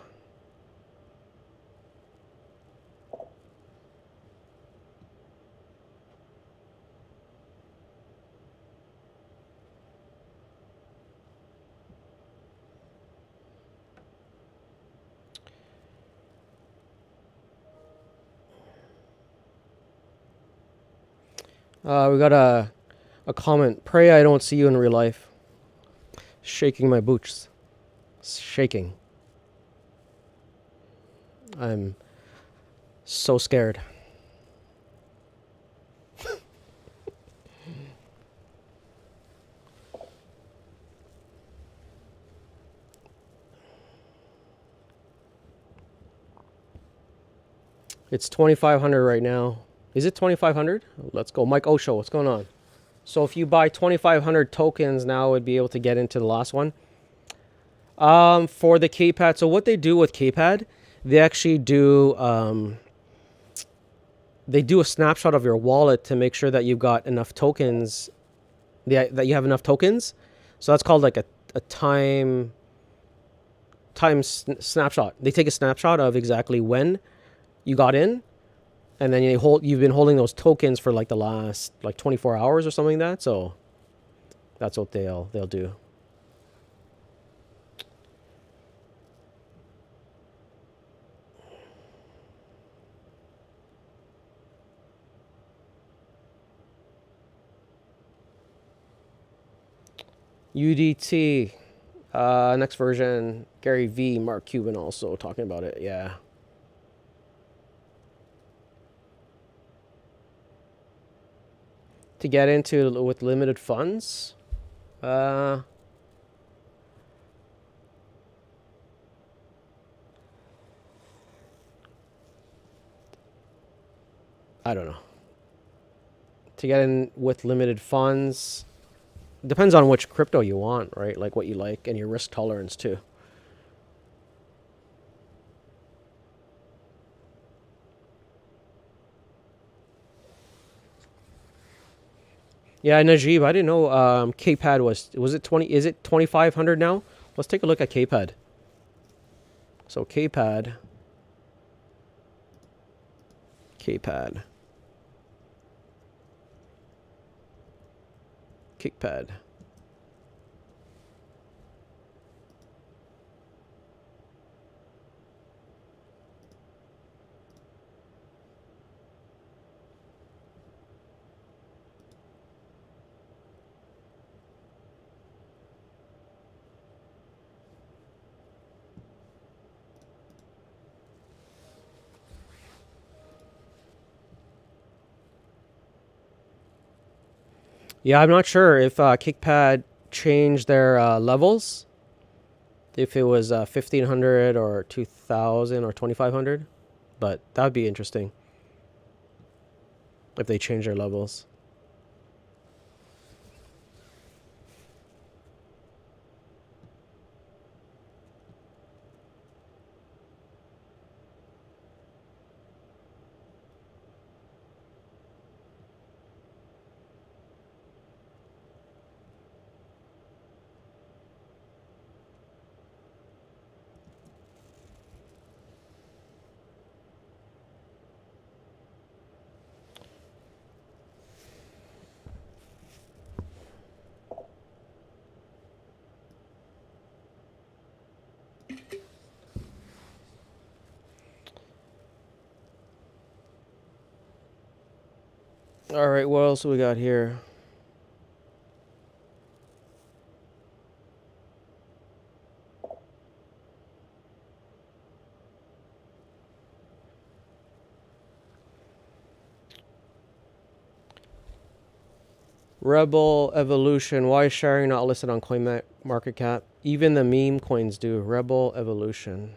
We got a comment. Pray I don't see you in real life. Shaking my boots. Shaking. I'm so scared. It's 2,500 right now. Is it 2,500? Let's go. Mike Osho, what's going on? So if you buy 2,500 tokens now, would be able to get into the last one. For the keypad, so what they do with keypad, they actually do they do a snapshot of your wallet to make sure that you've got enough tokens, that you have enough tokens. So that's called like a time snapshot. They take a snapshot of exactly when you got in, and then you've been holding those tokens for like the last like 24 hours or something like that. So that's what they'll do. UDT, next version. Gary V, Mark Cuban also talking about it. Yeah. To get into with limited funds, I don't know. To get in with limited funds, depends on which crypto you want, right? Like what you like and your risk tolerance too. Yeah, Najib, I didn't know KPAD was it 20, is it 2,500 now? Let's take a look at KPAD. So KPAD. KPAD. Kickpad. Yeah, I'm not sure if Kickpad changed their levels. If it was 1,500 or 2,000 or 2,500. But that would be interesting if they change their levels. All right, what else we got here? Rebel Evolution. Why is sharing not listed on CoinMarketCap? Even the meme coins do. Rebel Evolution.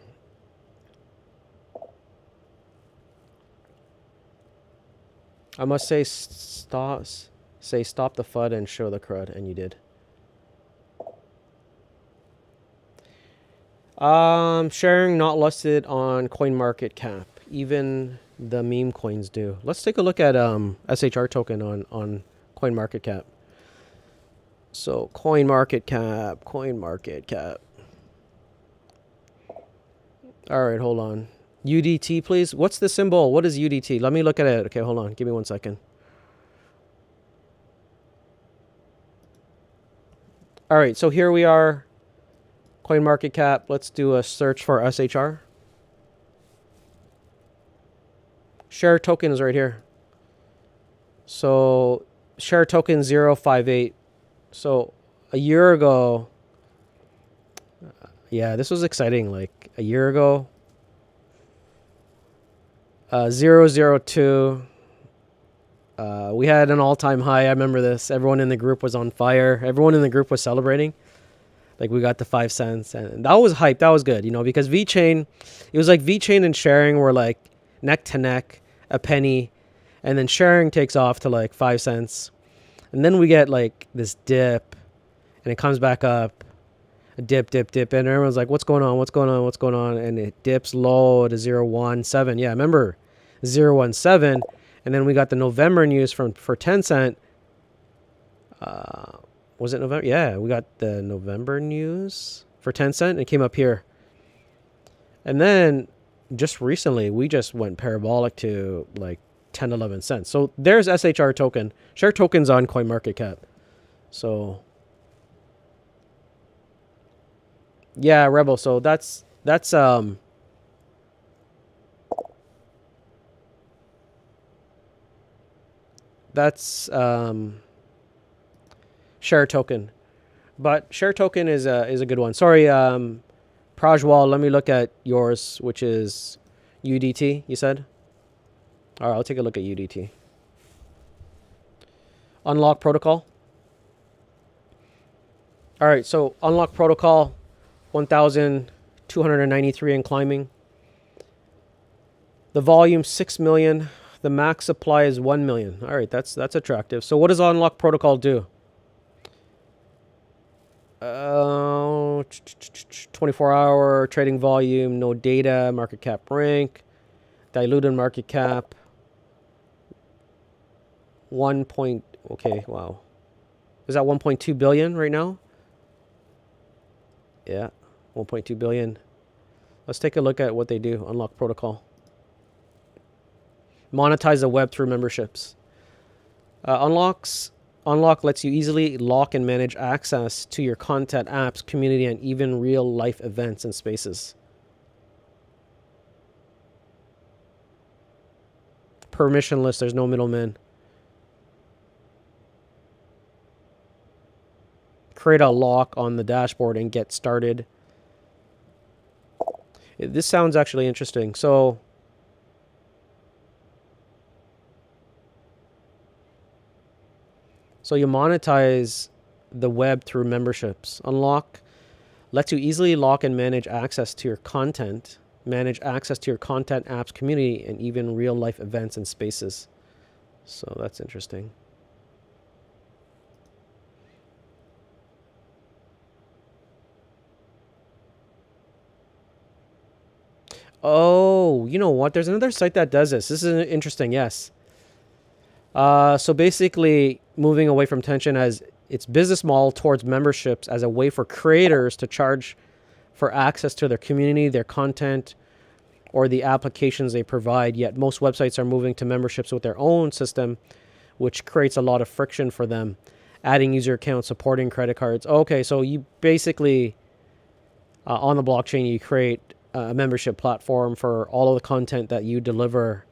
I must say stop the FUD and show the crud, and you did. Sharing not listed on CoinMarketCap. Even the meme coins do. Let's take a look at SHR token on CoinMarketCap. So CoinMarketCap. All right, hold on. UDT, please. What's the symbol? What is UDT? Let me look at it. Okay, hold on. Give me 1 second. All right, so here we are. CoinMarketCap. Let's do a search for SHR. Share token is right here. So share token 058. So a year ago, yeah, this was exciting. Like a year ago, 002. We had an all-time high. I remember this. Everyone in the group was on fire. Everyone in the group was celebrating. Like we got the 5 cents, and that was hype. That was good, because VeChain, it was like VeChain and sharing were like neck to neck, a penny, and then sharing takes off to like 5 cents, and then we get like this dip, and it comes back up, a dip, and everyone's like, "What's going on? What's going on? What's going on?" And it dips low to 017. Yeah, remember 017, and then we got the November news for 10 cent. Was it November? Yeah, we got the November news for 10 cent. It came up here. And then just recently, we just went parabolic to like 10, 11 cents. So there's SHR token. Share tokens on CoinMarketCap. So yeah, Rebel. So that's share token. But share token is a good one. Sorry, Prajwal, let me look at yours, which is UDT, you said? All right, I'll take a look at UDT. Unlock protocol. All right, so unlock protocol, 1,293 and climbing. The volume, 6 million. The max supply is 1 million. All right, that's attractive. So what does unlock protocol do? 24-hour trading volume, no data, market cap rank, diluted market cap, okay, wow. Is that 1.2 billion right now? Yeah, 1.2 billion. Let's take a look at what they do. Unlock protocol. Monetize the web through memberships. Unlock lets you easily lock and manage access to your content, apps, community, and even real-life events and spaces. Permissionless, there's no middleman. Create a lock on the dashboard and get started. This sounds actually interesting. So you monetize the web through memberships. Unlock lets you easily lock and manage access to your content, apps, community, and even real-life events and spaces. So that's interesting. Oh, you know what? There's another site that does this. This is interesting, yes. So basically, moving away from Tension as its business model towards memberships as a way for creators to charge for access to their community, their content, or the applications they provide. Yet most websites are moving to memberships with their own system, which creates a lot of friction for them. Adding user accounts, supporting credit cards. Okay, so you basically, on the blockchain, you create a membership platform for all of the content that you deliver.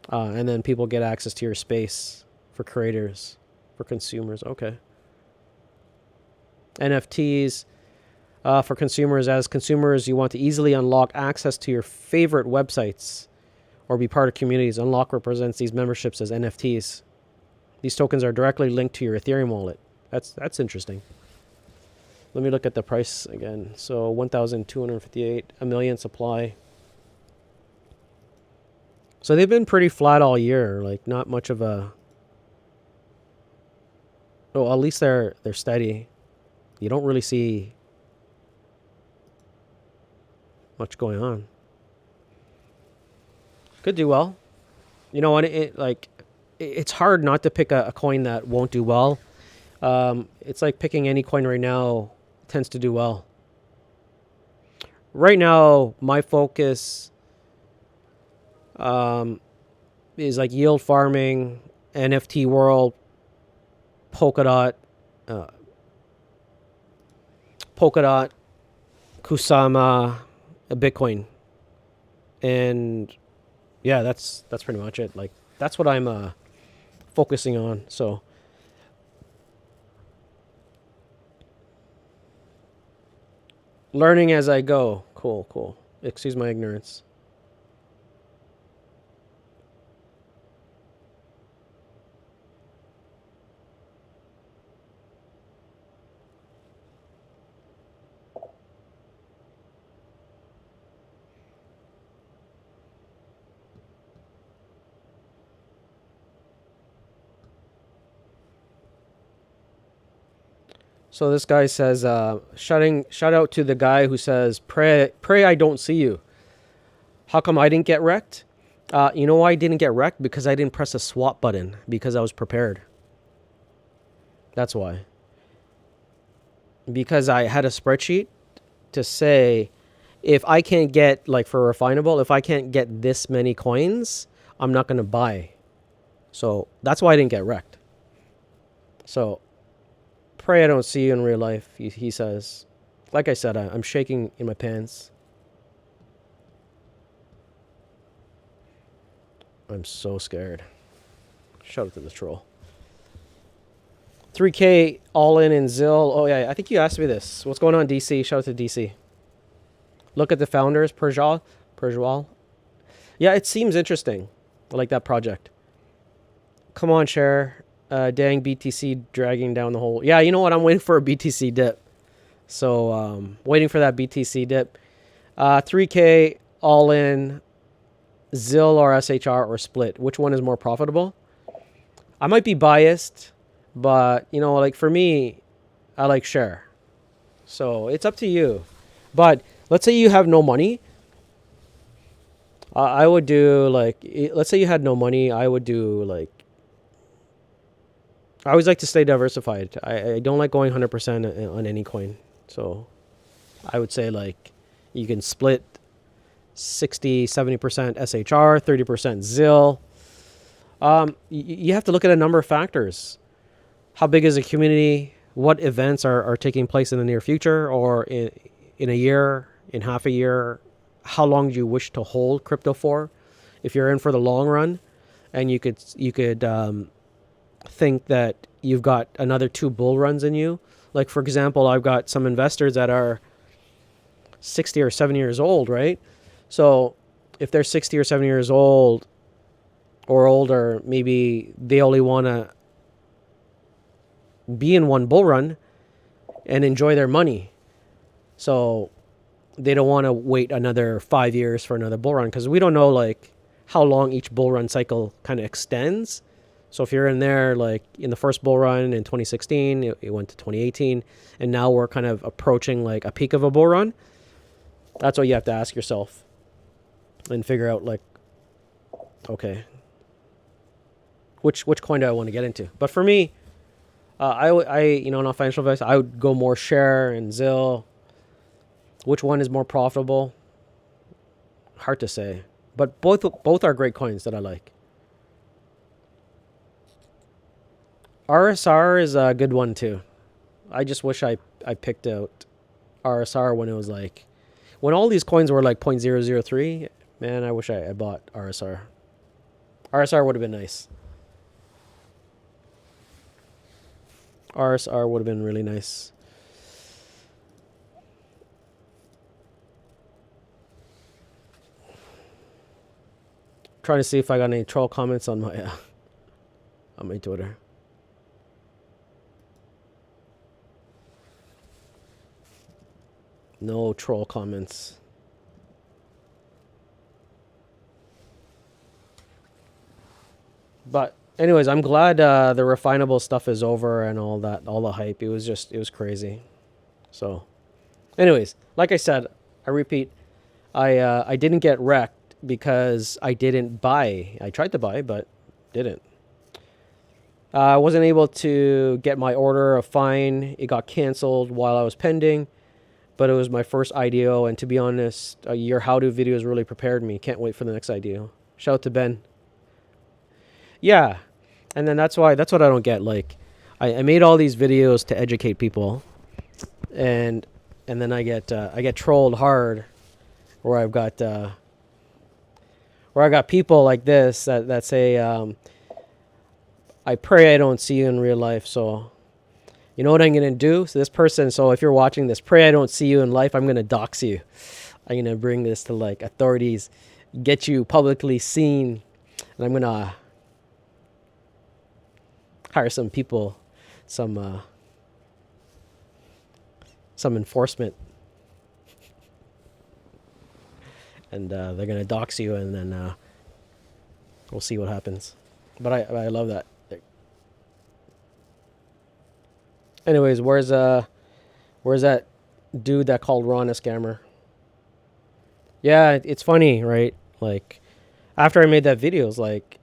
And then people get access to your space for creators, for consumers. Okay. NFTs for consumers. As consumers, you want to easily unlock access to your favorite websites or be part of communities. Unlock represents these memberships as NFTs. These tokens are directly linked to your Ethereum wallet. That's interesting. Let me look at the price again. So 1,258, a million supply. So they've been pretty flat all year, like not much of a. Oh, at least they're steady. You don't really see much going on. Could do well. You know what? It's hard not to pick a coin that won't do well. It's like picking any coin right now tends to do well. Right now, my focus is like yield farming, NFT world, Polkadot, Kusama, Bitcoin, and yeah, that's pretty much it. Like that's what I'm focusing on. So Learning as I go. Cool, cool. Excuse my ignorance. So this guy says, shout out to the guy who says, pray I don't see you. How come I didn't get wrecked? You know why I didn't get wrecked? Because I didn't press a swap button because I was prepared. That's why. Because I had a spreadsheet to say, if I can't get, like for refinable, if I can't get this many coins, I'm not going to buy. So that's why I didn't get wrecked. So pray I don't see you in real life, he says. Like I said, I'm shaking in my pants. I'm so scared. Shout out to the troll. 3K all in Zill. Oh yeah, I think you asked me this. What's going on, DC? Shout out to DC. Look at the founders, Perjwal. Yeah, it seems interesting. I like that project. Come on, share. Dang BTC dragging down the hole. Yeah, you know what? I'm waiting for a BTC dip. So waiting for that BTC dip. 3K all in Zill or SHR or split. Which one is more profitable? I might be biased, but you know, like for me, I like share. So it's up to you. But let's say you have no money. I would do like, let's say you had no money. I would do like, I always like to stay diversified. I don't like going 100% on any coin. So I would say like you can split 60, 70% SHR, 30% ZIL. You have to look at a number of factors. How big is the community? What events are taking place in the near future or in a year, in half a year? How long do you wish to hold crypto for? If you're in for the long run and you could think that you've got another 2 bull runs in you. Like, for example, I've got some investors that are 60 or 70 years old, right? So if they're 60 or 70 years old or older, maybe they only want to be in one bull run and enjoy their money. So they don't want to wait another 5 years for another bull run because we don't know like how long each bull run cycle kind of extends. So if you're in there, like in the first bull run in 2016, it went to 2018, and now we're kind of approaching like a peak of a bull run. That's what you have to ask yourself and figure out like, which coin do I want to get into? But for me, I you know, not financial advice, I would go more share and ZIL. Which one is more profitable? Hard to say, but both are great coins that I like. RSR is a good one too. I just wish I picked out RSR when it was like, when all these coins were like 0.003. Man, I wish I bought RSR. RSR would have been nice. RSR would have been really nice. Trying to see if I got any troll comments on my Twitter. No troll comments. But anyways, I'm glad the refinable stuff is over and all that, all the hype. It was crazy. So anyways, like I said, I repeat, I didn't get wrecked because I didn't buy. I tried to buy, but didn't. I wasn't able to get my order of fine. It got canceled while I was pending, but it was my first IDO. And to be honest, your how-to videos really prepared me. Can't wait for the next IDO. Shout out to Ben. Yeah. And then that's what I don't get. Like, I made all these videos to educate people, and then I get trolled hard, where I've got people like this that say, I pray I don't see you in real life. So You know what I'm gonna do? So this person, so if you're watching this, pray I don't see you in life. I'm gonna dox you. I'm gonna bring this to like authorities, get you publicly seen, and I'm gonna hire some people, some enforcement, and they're gonna dox you, and then we'll see what happens. But I love that. Anyways, where's that dude that called Ron a scammer? Yeah, it's funny, right? Like, after I made that video, it's like,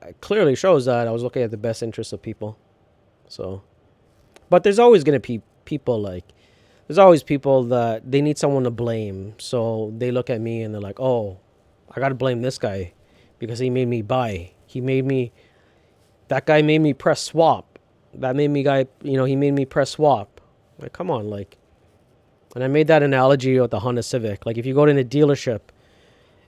it clearly shows that I was looking at the best interests of people. So, but there's always gonna be people like, there's always people that they need someone to blame. So they look at me and they're like, oh, I gotta blame this guy because he made me buy. That guy made me press swap. He made me press swap. Like, come on, like. And I made that analogy with the Honda Civic. Like, if you go to the dealership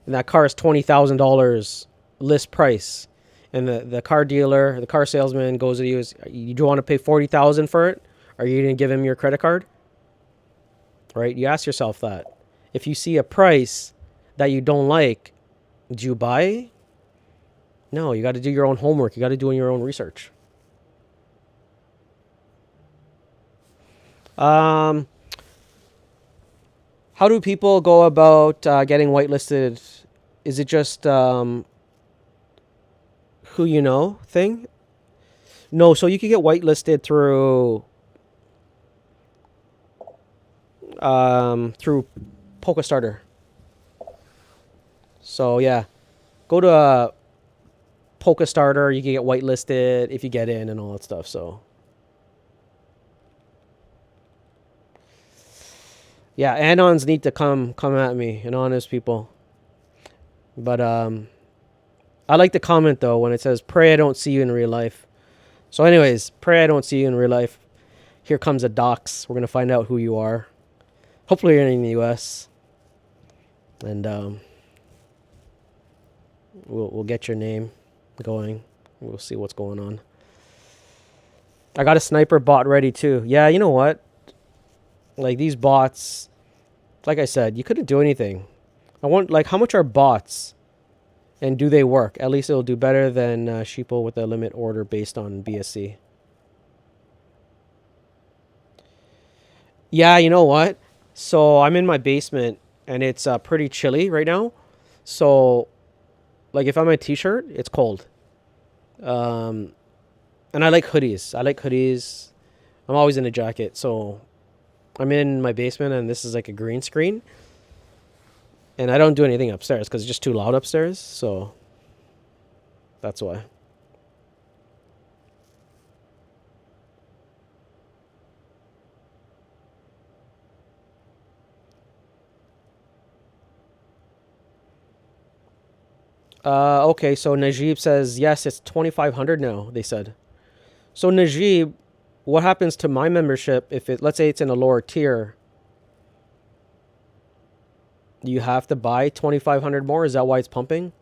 and that car is $20,000 list price, and the car dealer, the car salesman goes to you, you do want to pay $40,000 for it? Are you going to give him your credit card? Right? You ask yourself that. If you see a price that you don't like, do you buy? No, you got to do your own homework. You got to do your own research. How do people go about getting whitelisted? Is it just who you know thing? No, so you can get whitelisted through Polkastarter. So yeah, go to Polkastarter. You can get whitelisted if you get in and all that stuff. So yeah, anons need to come at me, and honest people. But I like the comment though when it says, "Pray I don't see you in real life." So, anyways, pray I don't see you in real life. Here comes a dox. We're gonna find out who you are. Hopefully, you're in the U.S. and we'll get your name going. We'll see what's going on. I got a sniper bot ready too. Yeah, you know what? Like these bots, like I said, you couldn't do anything. I want, like, how much are bots? And do they work? At least it'll do better than sheeple with a limit order based on BSC. Yeah, you know what? So I'm in my basement and it's pretty chilly right now. So, like, if I'm in a t-shirt, it's cold. And I like hoodies. I'm always in a jacket. So I'm in my basement and this is like a green screen. And I don't do anything upstairs because it's just too loud upstairs. So that's why. Okay, so Najib says, yes, it's 2,500 now, they said. So Najib, what happens to my membership if let's say it's in a lower tier? You have to buy 2,500 more? Is that why it's pumping?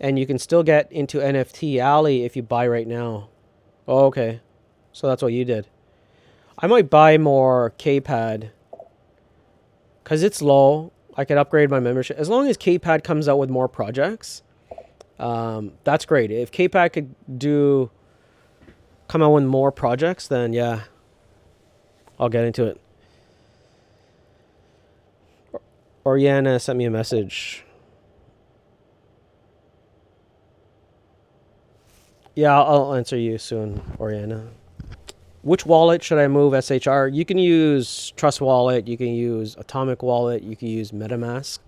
And you can still get into NFT Alley if you buy right now. Oh, okay. So that's what you did. I might buy more KPad because it's low. I could upgrade my membership. As long as KPad comes out with more projects, that's great. If KPad could come out with more projects, then yeah, I'll get into it. Oriana sent me a message. Yeah, I'll answer you soon, Oriana. Which wallet should I move SHR? You can use Trust Wallet. You can use Atomic Wallet. You can use MetaMask.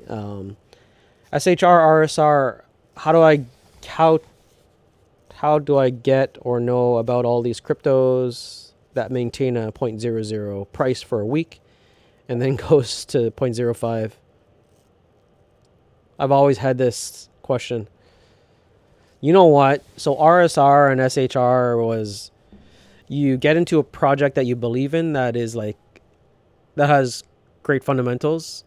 SHR, RSR. How do I get or know about all these cryptos that maintain a 0.00 price for a week and then goes to 0.05? I've always had this question. You know what? So RSR and SHR was, you get into a project that you believe in that has great fundamentals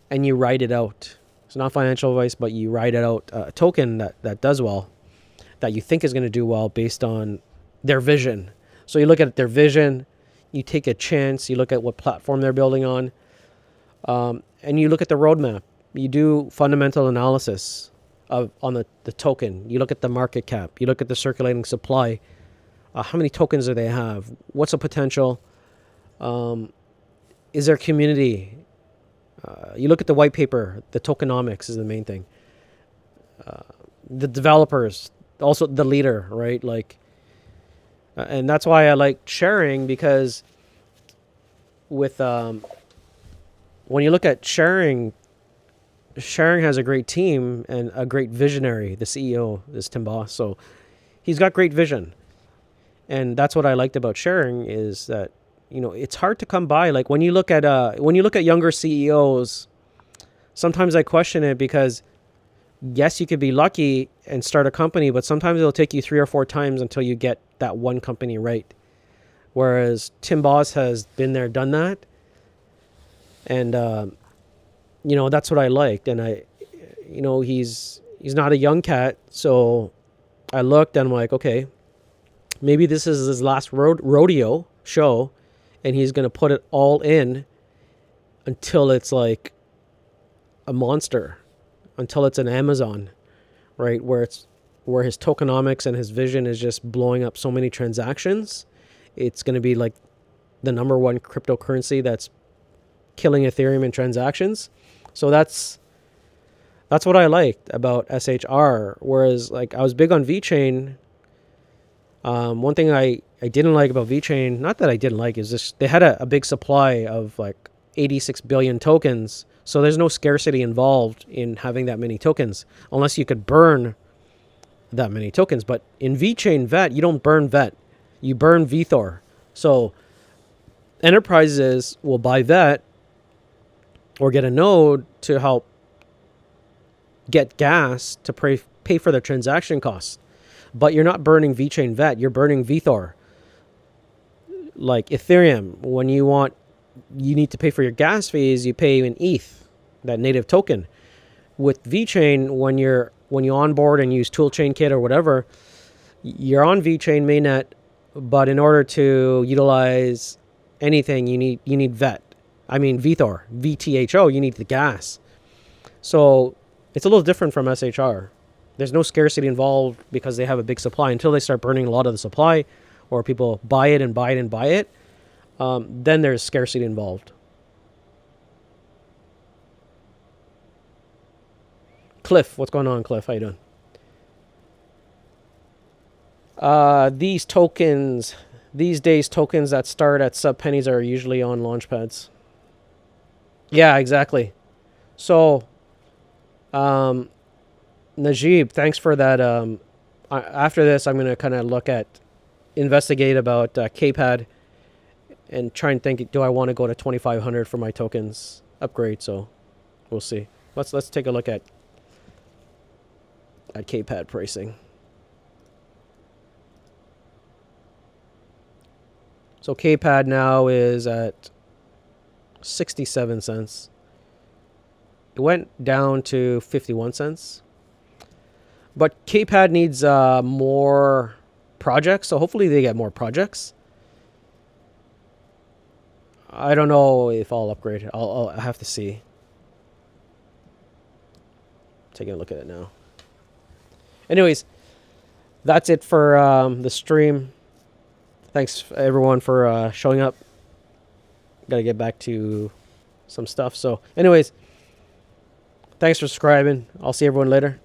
and you ride it out. It's not financial advice, but you ride it out, a token that does well, that you think is going to do well based on their vision. So you look at their vision, you take a chance, you look at what platform they're building on, and you look at the roadmap. You do fundamental analysis on the token. You look at the market cap. You look at the circulating supply. How many tokens do they have? What's the potential? Is there community? You look at the white paper. The tokenomics is the main thing. The developers, also the leader, right? Like, and that's why I like sharing, because with when you look at sharing has a great team and a great visionary. The CEO is Tim Boss, so he's got great vision, and that's what I liked about sharing, is that, you know, it's hard to come by. Like when you look at younger CEOs, sometimes I question it, because yes, you could be lucky and start a company, but sometimes it'll take you 3 or 4 times until you get that one company right. Whereas Tim Boss has been there, done that. And, you know, that's what I liked. And you know, he's not a young cat. So I looked and I'm like, okay, maybe this is his last rodeo show, and he's going to put it all in until it's like a monster, until it's an Amazon, right? Where his tokenomics and his vision is just blowing up so many transactions. It's going to be like the number one cryptocurrency that's killing Ethereum in transactions. So that's what I liked about SHR. Whereas like I was big on VeChain. One thing I didn't like about VeChain, not that I didn't like, is just they had a big supply of like 86 billion tokens. So there's no scarcity involved in having that many tokens, unless you could burn that many tokens. But in VeChain VET, you don't burn VET, you burn VeThor. So enterprises will buy VET or get a node to help get gas to pay for their transaction costs. But you're not burning VeChain VET, you're burning VeThor. Like Ethereum, when you need to pay for your gas fees, you pay in ETH, that native token. With VeChain, when you onboard and use Toolchain Kit or whatever, you're on VeChain mainnet, but in order to utilize anything, you need VET. I mean VeThor, VTHO, you need the gas. So it's a little different from SHR. There's no scarcity involved because they have a big supply. Until they start burning a lot of the supply, or people buy it and buy it and buy it, then there's scarcity involved. Cliff, what's going on, Cliff? How you doing? These days, tokens that start at sub pennies are usually on launchpads. Yeah, exactly. So, Najib, thanks for that. After this, I'm going to investigate about KPad and try and think, do I want to go to 2,500 for my tokens upgrade? So we'll see. Let's take a look at KPad pricing. So KPad now is at 67 cents. It went down to 51 cents. But KPad needs more projects, so hopefully they get more projects. I don't know if I'll upgrade. I'll have to see. Taking a look at it now. Anyways, that's it for the stream. Thanks everyone for showing up. Gotta get back to some stuff. So anyways, thanks for subscribing. I'll see everyone later.